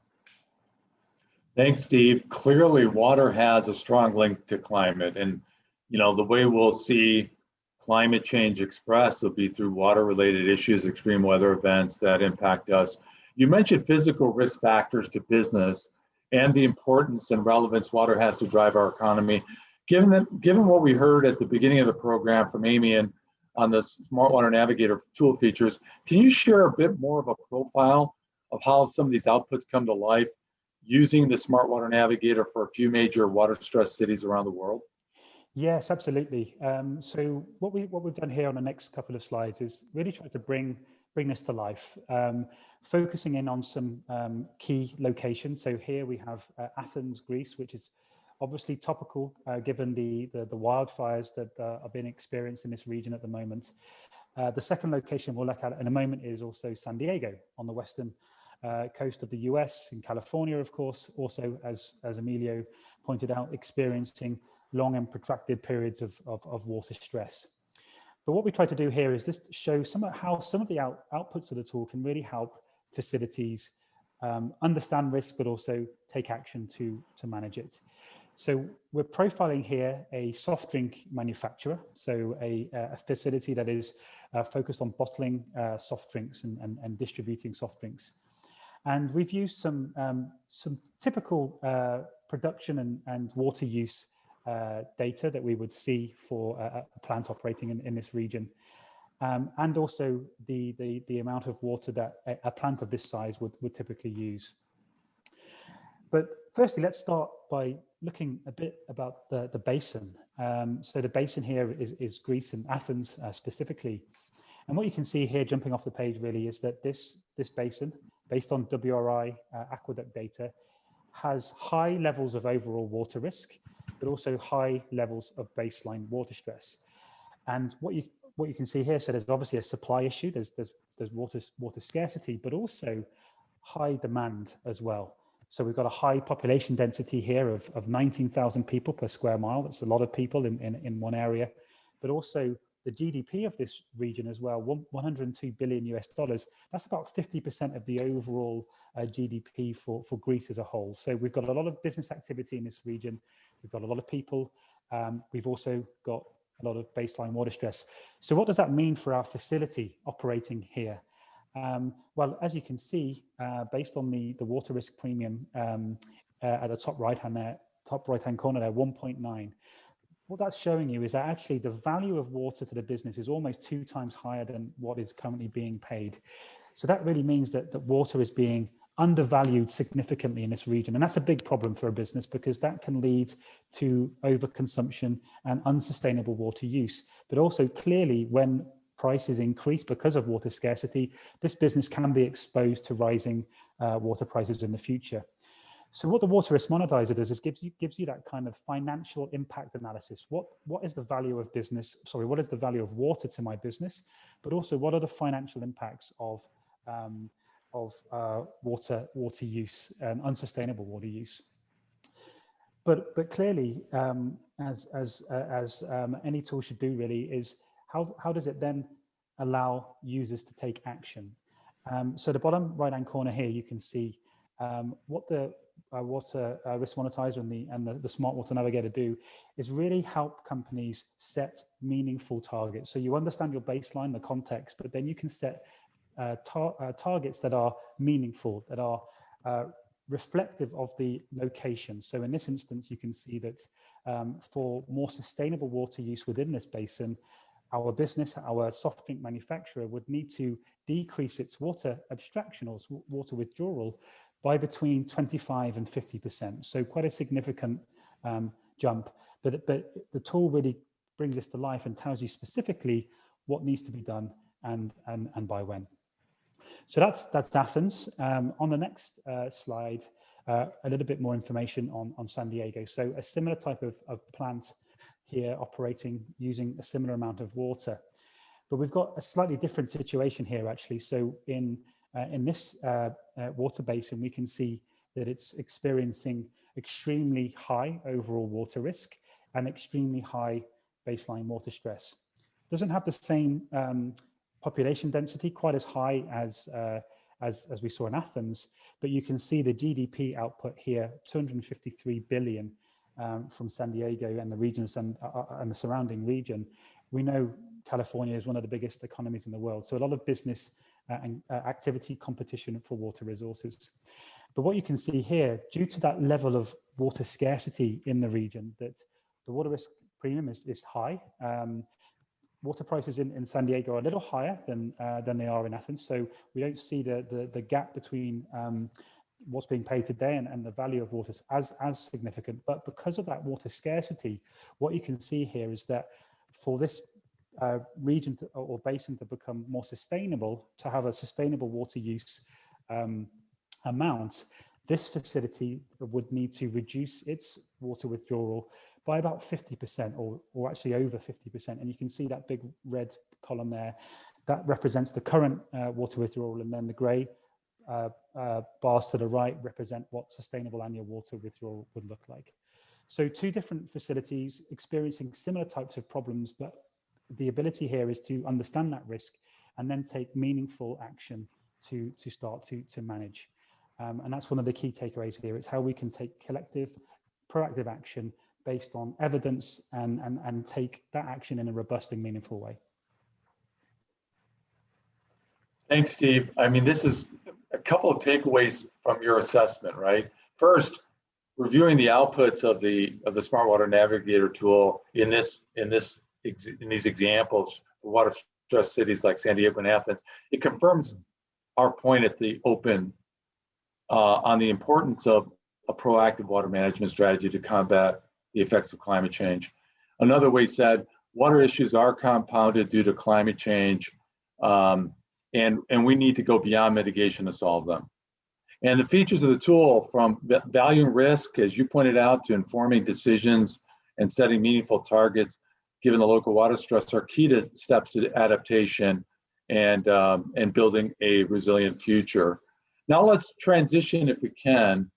Thanks, Steve. Clearly, water has a strong link to climate, and the way we'll see climate change expressed will be through water-related issues, extreme weather events that impact us. You mentioned physical risk factors to business and the importance and relevance water has to drive our economy. Given what we heard at the beginning of the program from Amy and on the Smart Water Navigator tool features, can you share a bit more of a profile of how some of these outputs come to life using the Smart Water Navigator for a few major water stressed cities around the world? Yes, absolutely. So what we've done here on the next couple of slides is really try to bring this to life, focusing in on some key locations. So here we have Athens, Greece, which is obviously topical given the wildfires that are being experienced in this region at the moment. The second location we'll look at in a moment is also San Diego on the western coast of the US, in California, of course, also as Emilio pointed out, experiencing long and protracted periods of water stress. But what we try to do here is just show how some of the outputs of the tool can really help facilities understand risk, but also take action to manage it. So we're profiling here a soft drink manufacturer, so a facility that is focused on bottling soft drinks and distributing soft drinks. And we've used some typical production and water use data that we would see for a plant operating in this region, and also the amount of water that a plant of this size would typically use. But firstly, let's start by looking a bit about the basin. So the basin here is Greece and Athens specifically. And what you can see here jumping off the page really is that this basin, based on WRI aqueduct data, has high levels of overall water risk, but also high levels of baseline water stress. And what you can see here, so there's obviously a supply issue, there's water scarcity, but also high demand as well. So we've got a high population density here of 19,000 people per square mile. That's a lot of people in one area, but also the GDP of this region as well, $102 billion US. That's about 50% of the overall GDP for Greece as a whole. So we've got a lot of business activity in this region. We've got a lot of people. We've also got a lot of baseline water stress. So what does that mean for our facility operating here? Well, as you can see, based on the water risk premium at the top right hand corner there, 1.9. What that's showing you is that actually the value of water to the business is almost 2 times higher than what is currently being paid. So that really means that water is being undervalued significantly in this region. And that's a big problem for a business because that can lead to overconsumption and unsustainable water use. But also clearly when prices increase because of water scarcity, this business can be exposed to rising water prices in the future. So what the water risk monetizer does is gives you that kind of financial impact analysis. What is the value of business? Sorry, what is the value of water to my business? But also, what are the financial impacts of water use and unsustainable water use? But clearly, as any tool should do, really, is how does it then allow users to take action? So the bottom right-hand corner here, you can see what the water risk monetizer and the Smart Water Navigator do is really help companies set meaningful targets. So you understand your baseline, the context, but then you can set targets that are meaningful, that are reflective of the location. So in this instance, you can see that for more sustainable water use within this basin, our business, our soft drink manufacturer would need to decrease its water abstraction or water withdrawal by between 25 and 50%. So quite a significant jump. But the tool really brings this to life and tells you specifically what needs to be done and by when. So that's Athens. On the next slide, a little bit more information on San Diego. So a similar type of plant here operating using a similar amount of water. But we've got a slightly different situation here actually. So in this water basin, we can see that it's experiencing extremely high overall water risk and extremely high baseline water stress. Doesn't have the same population density quite as high as we saw in Athens, but you can see the GDP output here, 253 billion from San Diego and the region and the surrounding region. We know California is one of the biggest economies in the world, so a lot of business and activity competition for water resources. But what you can see here, due to that level of water scarcity in the region, that the water risk premium is high. Water prices in San Diego are a little higher than they are in Athens, so we don't see the gap between what's being paid today and the value of water as significant. But because of that water scarcity, what you can see here is that for this region or basin to become more sustainable, to have a sustainable water use amount, this facility would need to reduce its water withdrawal by about 50% or actually over 50%. And you can see that big red column there, that represents the current water withdrawal, and then the gray bars to the right represent what sustainable annual water withdrawal would look like. So two different facilities experiencing similar types of problems, but the ability here is to understand that risk and then take meaningful action to start to manage. And that's one of the key takeaways here. It's how we can take collective, proactive action based on evidence and take that action in a robust and meaningful way. Thanks, Steve. I mean, this is a couple of takeaways from your assessment, right? First, reviewing the outputs of the Smart Water Navigator tool in these examples for water stressed cities like San Diego and Athens, it confirms our point at the open on the importance of a proactive water management strategy to combat the effects of climate change. Another way said, water issues are compounded due to climate change, and we need to go beyond mitigation to solve them. And the features of the tool, from valuing risk, as you pointed out, to informing decisions and setting meaningful targets, given the local water stress, are key to steps to adaptation and building a resilient future. Now let's transition, if we can,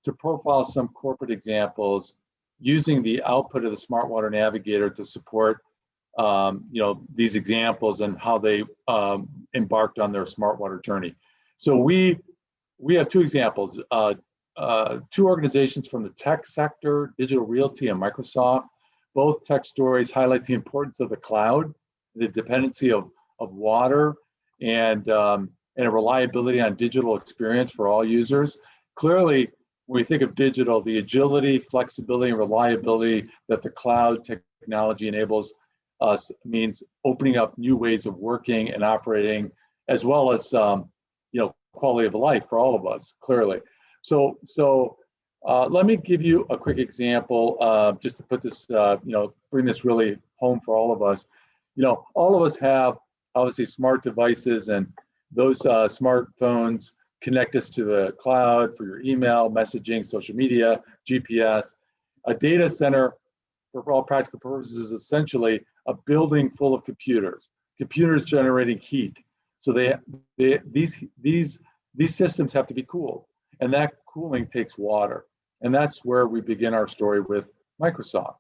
to profile some corporate examples using the output of the Smart Water Navigator to support these examples and how they embarked on their smart water journey. So we have two examples, two organizations from the tech sector, Digital Realty and Microsoft. Both tech stories highlight the importance of the cloud, the dependency of water, and a reliability on digital experience for all users. Clearly, when we think of digital, the agility, flexibility, and reliability that the cloud technology enables us means opening up new ways of working and operating, as well as quality of life for all of us, clearly. So let me give you a quick example, just to put this, bring this really home for all of us. All of us have obviously smart devices, and those smartphones connect us to the cloud for your email, messaging, social media, GPS. A data center, for all practical purposes, is essentially a building full of computers generating heat. So these systems have to be cooled, and that cooling takes water. And that's where we begin our story with Microsoft.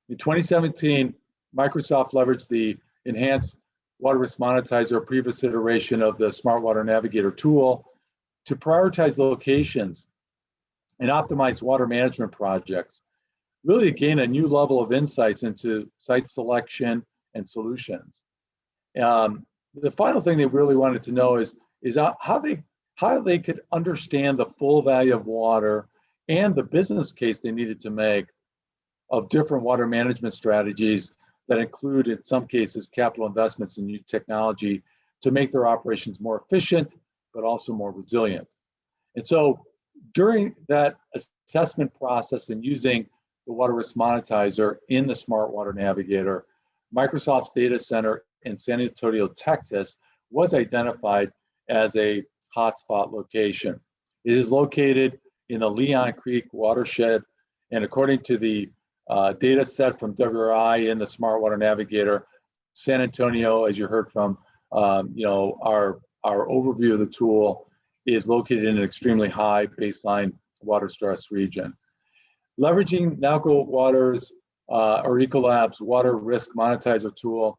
In 2017, Microsoft leveraged the enhanced Water Risk Monetizer, previous iteration of the Smart Water Navigator tool, to prioritize locations and optimize water management projects, really to gain a new level of insights into site selection and solutions. the final thing they really wanted to know is how they could understand the full value of water and the business case they needed to make of different water management strategies that include, in some cases, capital investments in new technology to make their operations more efficient, but also more resilient. And so during that assessment process and using the Water Risk Monetizer in the Smart Water Navigator, Microsoft's data center in San Antonio, Texas, was identified as a hotspot location. It is located in the Leon Creek watershed, and according to the data set from WRI in the Smart Water Navigator, San Antonio, as you heard from our overview of the tool, is located in an extremely high baseline water stress region. Leveraging Nalco Water's or Ecolab's Water Risk Monetizer tool,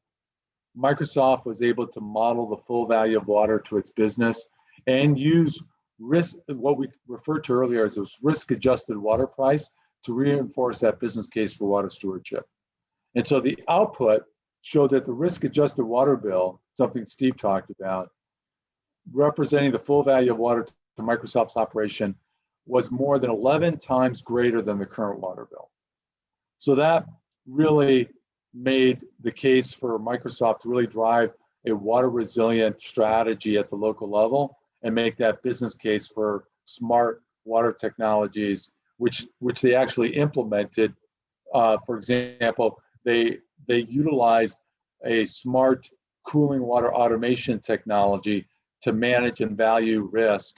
Microsoft was able to model the full value of water to its business and use risk, what we referred to earlier as this risk-adjusted water price, to reinforce that business case for water stewardship. And so the output showed that the risk-adjusted water bill, something Steve talked about, representing the full value of water to Microsoft's operation, was more than 11 times greater than the current water bill. So that really made the case for Microsoft to really drive a water resilient strategy at the local level and make that business case for smart water technologies, which they actually implemented. For example, they utilized a smart cooling water automation technology to manage and value risk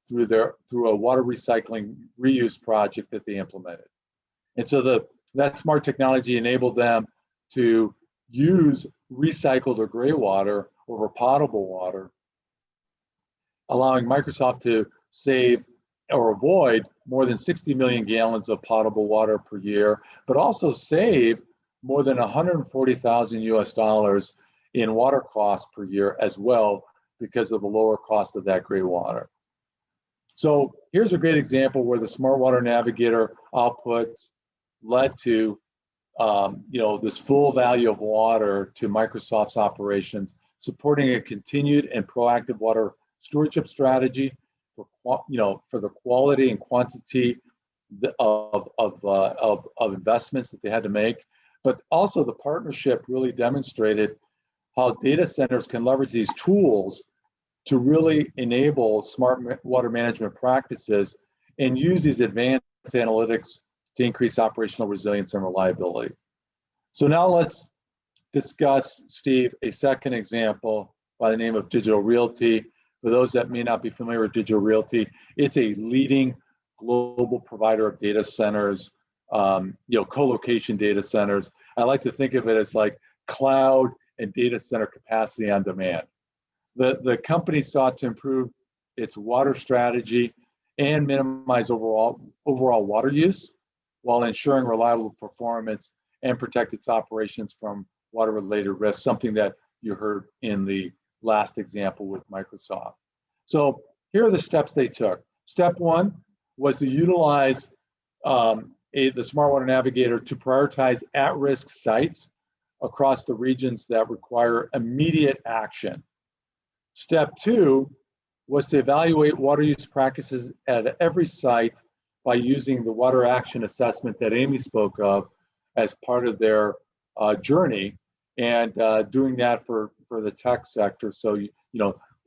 through a water recycling reuse project that they implemented. And so that smart technology enabled them to use recycled or gray water over potable water, allowing Microsoft to save or avoid more than 60 million gallons of potable water per year, but also save more than 140,000 US dollars in water costs per year as well, because of the lower cost of that gray water. So here's a great example where the Smart Water Navigator outputs led to this full value of water to Microsoft's operations, supporting a continued and proactive water stewardship strategy for the quality and quantity of investments that they had to make. But also the partnership really demonstrated how data centers can leverage these tools to really enable smart water management practices and use these advanced analytics to increase operational resilience and reliability. So now let's discuss, Steve, a second example by the name of Digital Realty. For those that may not be familiar with Digital Realty, it's a leading global provider of data centers, co-location data centers. I like to think of it as like cloud and data center capacity on demand. The company sought to improve its water strategy and minimize overall water use while ensuring reliable performance and protect its operations from water-related risks, something that you heard in the last example with Microsoft. So here are the steps they took. Step one was to utilize the Smart Water Navigator to prioritize at-risk sites across the regions that require immediate action. Step two was to evaluate water use practices at every site by using the water action assessment that Amy spoke of as part of their journey, and doing that for the tech sector. So,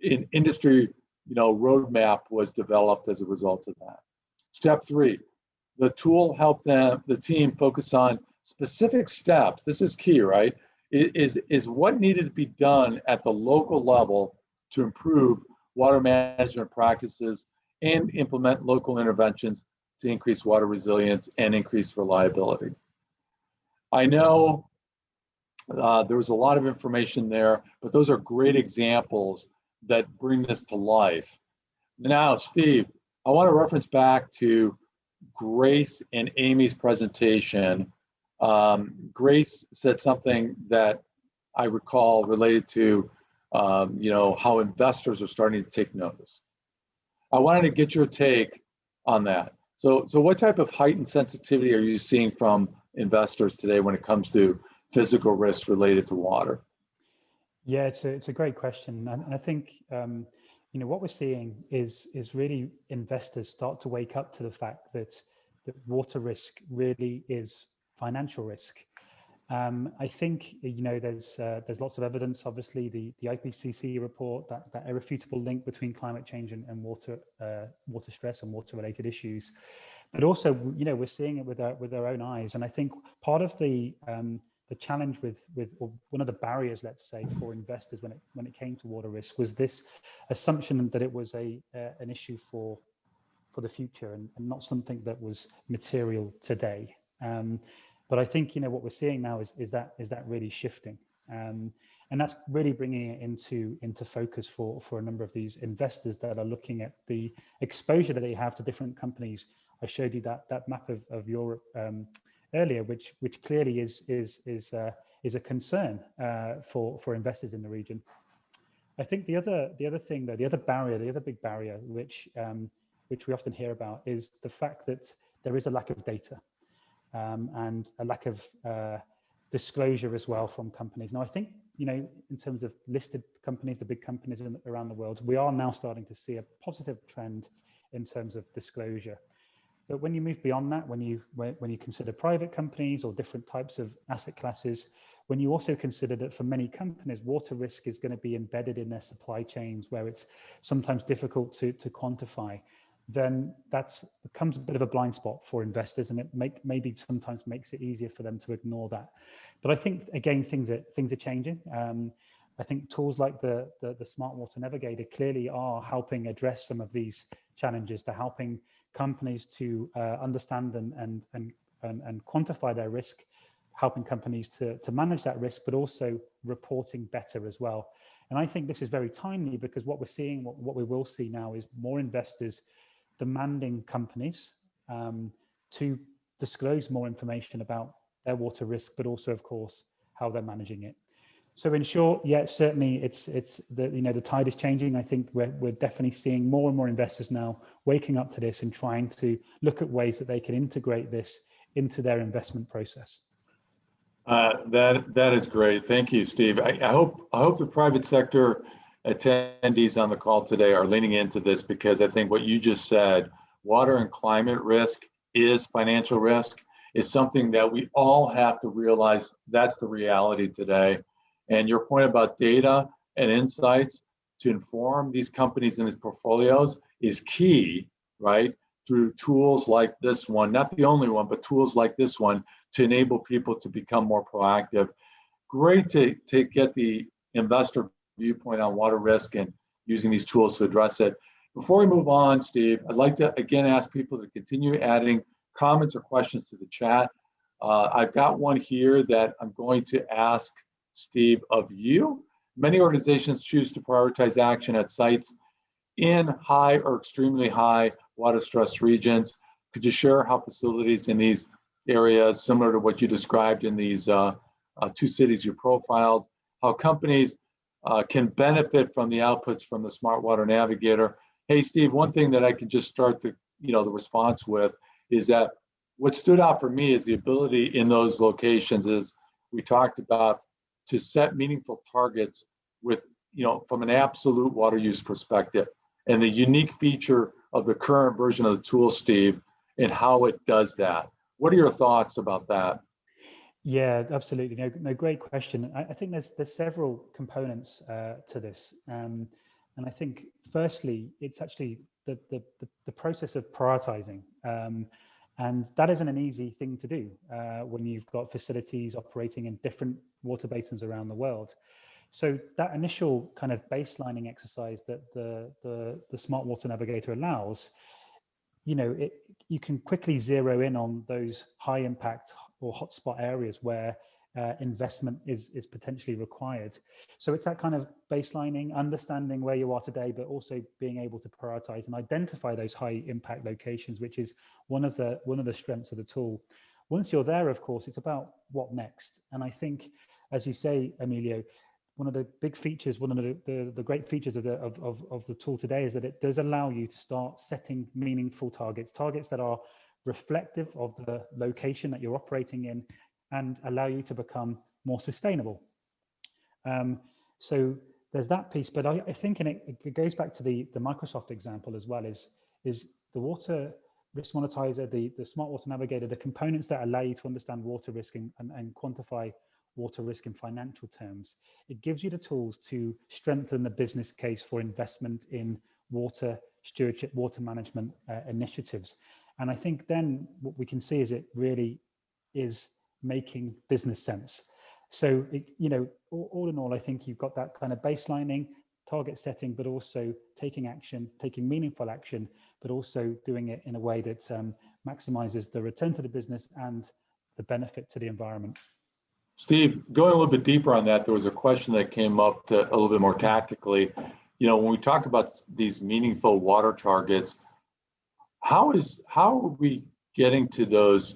in industry, roadmap was developed as a result of that. Step three, the tool helped the team focus on specific steps. This is key, right? Is what needed to be done at the local level to improve water management practices and implement local interventions to increase water resilience and increase reliability. I know there was a lot of information there, but those are great examples that bring this to life. Now, Steve, I want to reference back to Grace and Amy's presentation. Grace said something that I recall related to how investors are starting to take notice. I wanted to get your take on that. So what type of heightened sensitivity are you seeing from investors today when it comes to physical risks related to water? Yeah, it's a great question, and I think what we're seeing is really investors start to wake up to the fact that water risk really is financial risk. I think there's lots of evidence. Obviously, the IPCC report, that irrefutable link between climate change and water stress and water related issues, but also we're seeing it with our own eyes. And I think part of the challenge with or one of the barriers, let's say, for investors when it came to water risk was this assumption that it was an issue for the future and not something that was material today. But I think what we're seeing now is that really shifting, and that's really bringing it into focus for a number of these investors that are looking at the exposure that they have to different companies. I showed you that map of Europe earlier, which clearly is a concern for investors in the region. I think the other thing, though, the other big barrier, which we often hear about, is the fact that there is a lack of data and a lack of disclosure as well from companies. Now, I think in terms of listed companies, the big companies around the world, we are now starting to see a positive trend in terms of disclosure. But when you move beyond that, when you consider private companies or different types of asset classes, when you also consider that for many companies, water risk is going to be embedded in their supply chains where it's sometimes difficult to quantify, then that becomes a bit of a blind spot for investors, and it maybe sometimes makes it easier for them to ignore that. But I think, again, things are changing. I think tools like the Smart Water Navigator clearly are helping address some of these challenges. They're helping companies to understand and quantify their risk, helping companies to manage that risk, but also reporting better as well. And I think this is very timely, because what we're seeing, what we will see now, is more investors demanding companies to disclose more information about their water risk, but also, of course, how they're managing it. So in short, yeah, certainly it's the tide is changing. I think we're definitely seeing more and more investors now waking up to this and trying to look at ways that they can integrate this into their investment process. That is great. Thank you, Steve. I hope the private sector attendees on the call today are leaning into this, because I think what you just said, water and climate risk is financial risk, is something that we all have to realize that's the reality today. And your point about data and insights to inform these companies and these portfolios is key, right? Through tools like this one, not the only one, but tools like this one to enable people to become more proactive. Great to get the investor viewpoint on water risk and using these tools to address it. Before we move on, Steve, I'd like to again ask people to continue adding comments or questions to the chat. I've got one here that I'm going to ask Steve of you. Many organizations choose to prioritize action at sites in high or extremely high water stress regions. Could you share how facilities in these areas, similar to what you described in these two cities you profiled, how companies can benefit from the outputs from the Smart Water Navigator? Hey, Steve, one thing that I can just start the response with is that what stood out for me is the ability in those locations, as we talked about, to set meaningful targets with, from an absolute water use perspective, and the unique feature of the current version of the tool, Steve, and how it does that. What are your thoughts about that? Yeah, absolutely. No, great question. I think there's several components to this, and I think firstly, it's actually the process of prioritizing, and that isn't an easy thing to do when you've got facilities operating in different water basins around the world. So that initial kind of baselining exercise that the Smart Water Navigator allows, you can quickly zero in on those high impact or hotspot areas where investment is potentially required. So it's that kind of baselining, understanding where you are today, but also being able to prioritize and identify those high impact locations, which is one of the strengths of the tool. Once you're there, of course, it's about what next. And I think, as you say, Emilio, one of the big features, one of the great features of the tool today is that it does allow you to start setting meaningful targets that are reflective of the location that you're operating in and allow you to become more sustainable. So there's that piece, but I think, and it goes back to the Microsoft example as well, is the water risk monetizer, the smart water navigator, the components that allow you to understand water risk and quantify water risk in financial terms. It gives you the tools to strengthen the business case for investment in water stewardship, water management initiatives. And I think then what we can see is it really is making business sense. So, all in all, I think you've got that kind of baselining, target setting, but also taking action, taking meaningful action, but also doing it in a way that maximizes the return to the business and the benefit to the environment. Steve, going a little bit deeper on that, there was a question that came up a little bit more tactically. When we talk about these meaningful water targets, how are we getting to those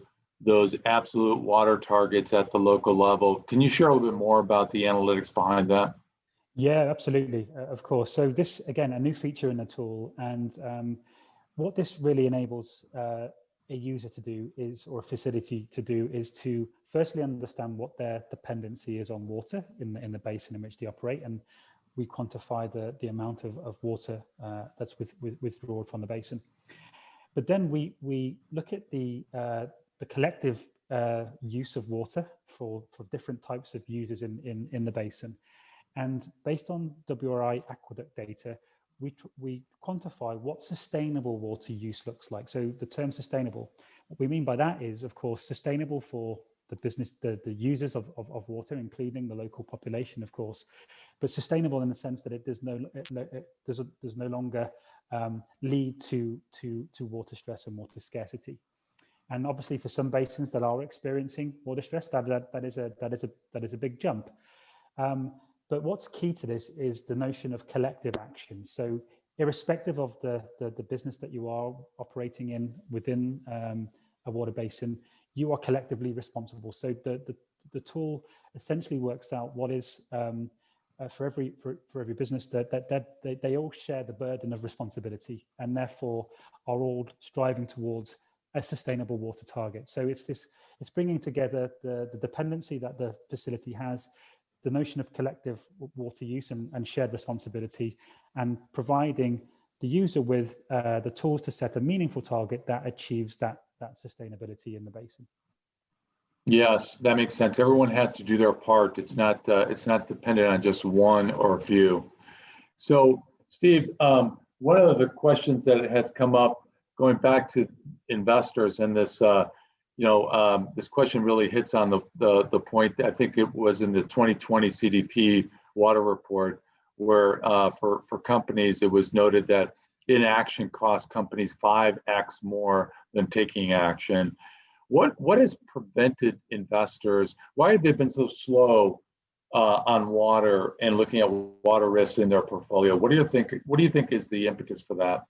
absolute water targets at the local level? Can you share a little bit more about the analytics behind that? Yeah, absolutely, of course. So this, again, a new feature in the tool, and what this really enables a user to do or a facility to do is to firstly understand what their dependency is on water in the basin in which they operate, and we quantify the amount of water that's withdrawn from the basin. But then we look at the collective use of water for different types of users in the basin. And based on WRI aqueduct data, we quantify what sustainable water use looks like. So the term sustainable, what we mean by that is, of course, sustainable for the business, the users of water, including the local population, of course, but sustainable in the sense that it does no longer lead to water stress and water scarcity. And obviously, for some basins that are experiencing water stress, that is a big jump. But what's key to this is the notion of collective action. So irrespective of the business that you are operating in within a water basin, you are collectively responsible. So the tool essentially works out what is for every business that they all share the burden of responsibility, and therefore are all striving towards a sustainable water target. So it's bringing together the dependency that the facility has, the notion of collective water use and shared responsibility, and providing the user with the tools to set a meaningful target that achieves that sustainability in the basin. Yes, that makes sense. Everyone has to do their part. It's not dependent on just one or a few. So, Steve, one of the questions that has come up going back to investors, and this this question really hits on the point that I think it was in the 2020 CDP water report, where for companies it was noted that inaction costs companies 5x more than taking action. What has prevented investors? Why have they been so slow on water and looking at water risks in their portfolio? What do you think is the impetus for that?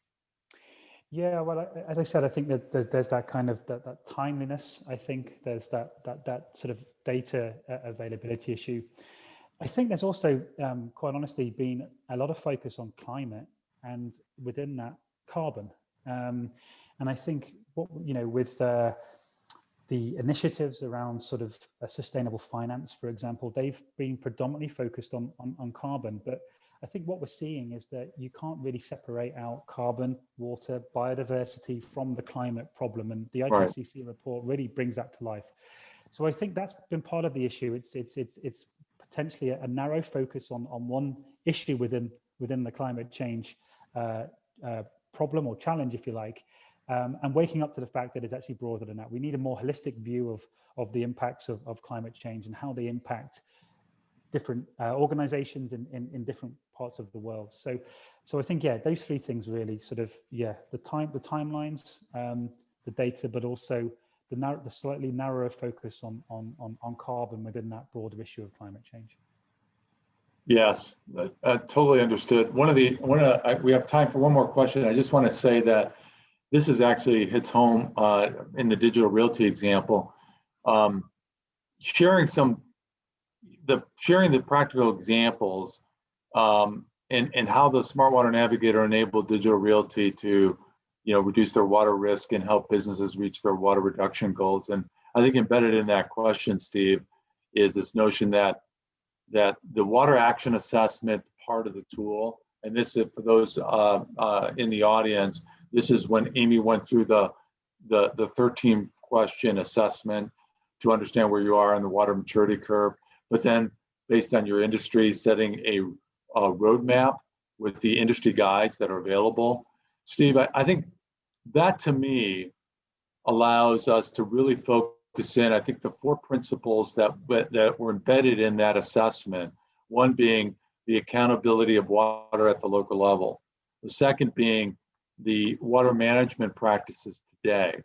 Yeah, well, as I said, I think that there's that kind of that timeliness. I think there's that sort of data availability issue. I think there's also, quite honestly, been a lot of focus on climate, and within that, carbon. And I think with the initiatives around sort of sustainable finance, for example, they've been predominantly focused on carbon. But I think what we're seeing is that you can't really separate out carbon, water, biodiversity from the climate problem, and the IPCC report really brings that to life. So I think that's been part of the issue. It's potentially a narrow focus on one issue within the climate change problem or challenge, if you like, and waking up to the fact that it's actually broader than that. We need a more holistic view of the impacts of climate change and how they impact different organizations in different parts of the world. So I think, those three things really sort of, the timelines, the data, but also the slightly narrower focus on carbon within that broader issue of climate change. Yes, totally understood. We have time for one more question. I just want to say that this is actually hits home in the Digital Realty example. Sharing the practical examples and how the Smart Water Navigator enabled Digital Realty to reduce their water risk and help businesses reach their water reduction goals. And I think embedded in that question, Steve, is this notion that that the water action assessment part of the tool, and this is for those in the audience, this is when Amy went through the 13 question assessment to understand where you are on the water maturity curve, but then based on your industry, setting a roadmap with the industry guides that are available. Steve, I think that to me allows us to really focus in. I think the 4 principles that were embedded in that assessment, one being the accountability of water at the local level, the second being the water management practices today,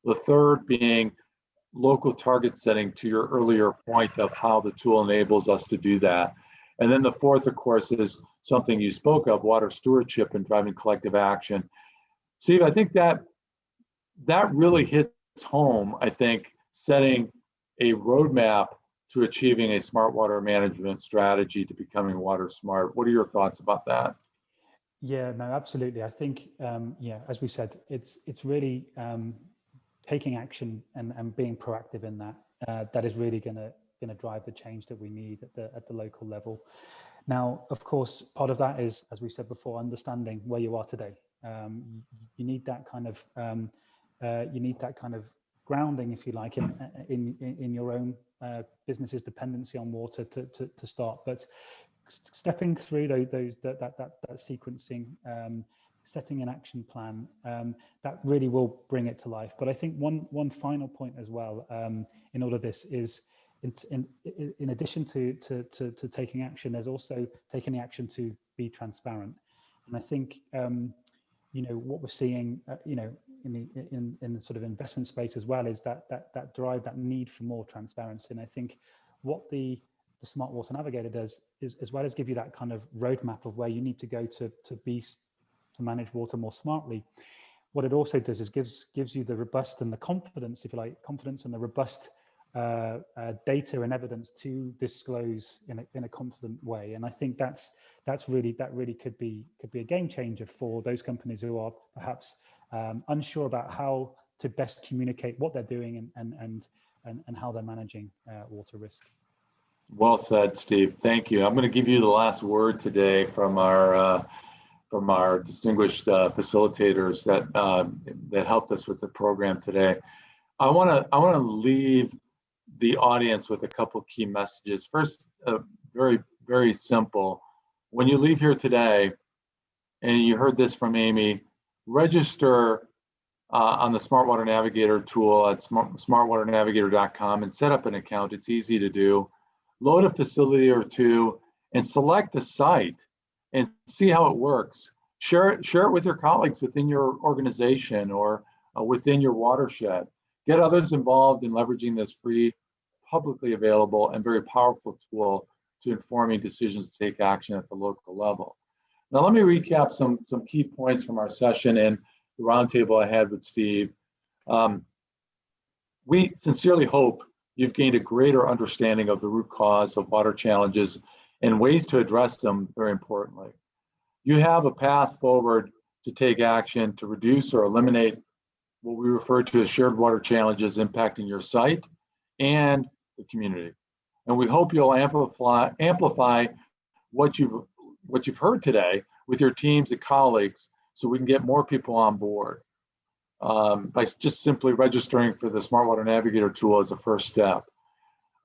the third being local target setting, to your earlier point of how the tool enables us to do that. And then the fourth, of course, is something you spoke of, water stewardship and driving collective action. Steve, I think that really hits home, I think, setting a roadmap to achieving a smart water management strategy to becoming water smart. What are your thoughts about that? Yeah, no, absolutely. I think, yeah, as we said, it's really taking action and being proactive in that. That is really going to drive the change that we need at the local level. Now, of course, part of that is, as we said before, understanding where you are today. You need that kind of grounding, if you like, in your own business's dependency on water to start. But stepping through that sequencing, setting an action plan, that really will bring it to life. But I think one final point as well in all of this is, in addition to taking action, there's also taking the action to be transparent. And I think what we're seeing in the sort of investment space as well is that drive, that need for more transparency. And I think what the Smart Water Navigator does is, as well as give you that kind of roadmap of where you need to go to manage water more smartly, what it also does is gives you the robust and the confidence, if you like, confidence and the robust data and evidence to disclose in a confident way. And I think that really could be a game changer for those companies who are perhaps unsure about how to best communicate what they're doing and how they're managing water risk. Well said, Steve. Thank you. I'm going to give you the last word today from our distinguished facilitators that helped us with the program today. I want to leave the audience with a couple key messages. First, very, very simple. When you leave here today, and you heard this from Amy, register on the Smart Water Navigator tool at smartwaternavigator.com and set up an account. It's easy to do. Load a facility or two and select a site and see how it works. Share it with your colleagues within your organization or within your watershed. Get others involved in leveraging this free, publicly available, and very powerful tool to informing decisions to take action at the local level. Now, let me recap some key points from our session and the roundtable I had with Steve. We sincerely hope you've gained a greater understanding of the root cause of water challenges and ways to address them, very importantly. You have a path forward to take action to reduce or eliminate what we refer to as shared water challenges impacting your site and the community. And we hope you'll amplify what you've heard today with your teams and colleagues so we can get more people on board by just simply registering for the Smart Water Navigator tool as a first step.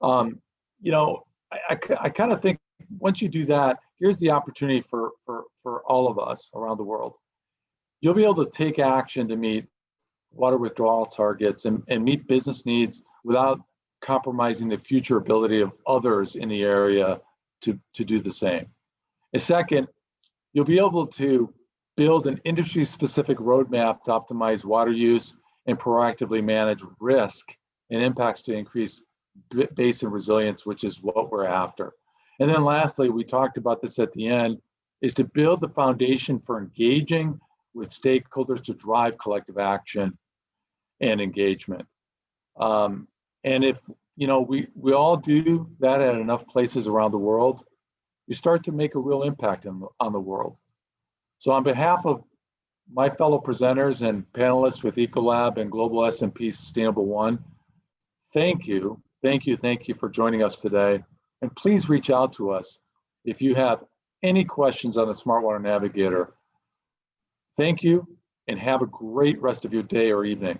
I kind of think once you do that, here's the opportunity for all of us around the world. You'll be able to take action to meet water withdrawal targets and meet business needs without compromising the future ability of others in the area to do the same. And second, you'll be able to build an industry-specific roadmap to optimize water use and proactively manage risk and impacts to increase basin resilience, which is what we're after. And then lastly, we talked about this at the end, is to build the foundation for engaging with stakeholders to drive collective action and engagement. And if we all do that at enough places around the world, you start to make a real impact on the world. So on behalf of my fellow presenters and panelists with Ecolab and Global S&P Sustainable One, thank you for joining us today. And please reach out to us if you have any questions on the Smart Water Navigator. Thank you and have a great rest of your day or evening.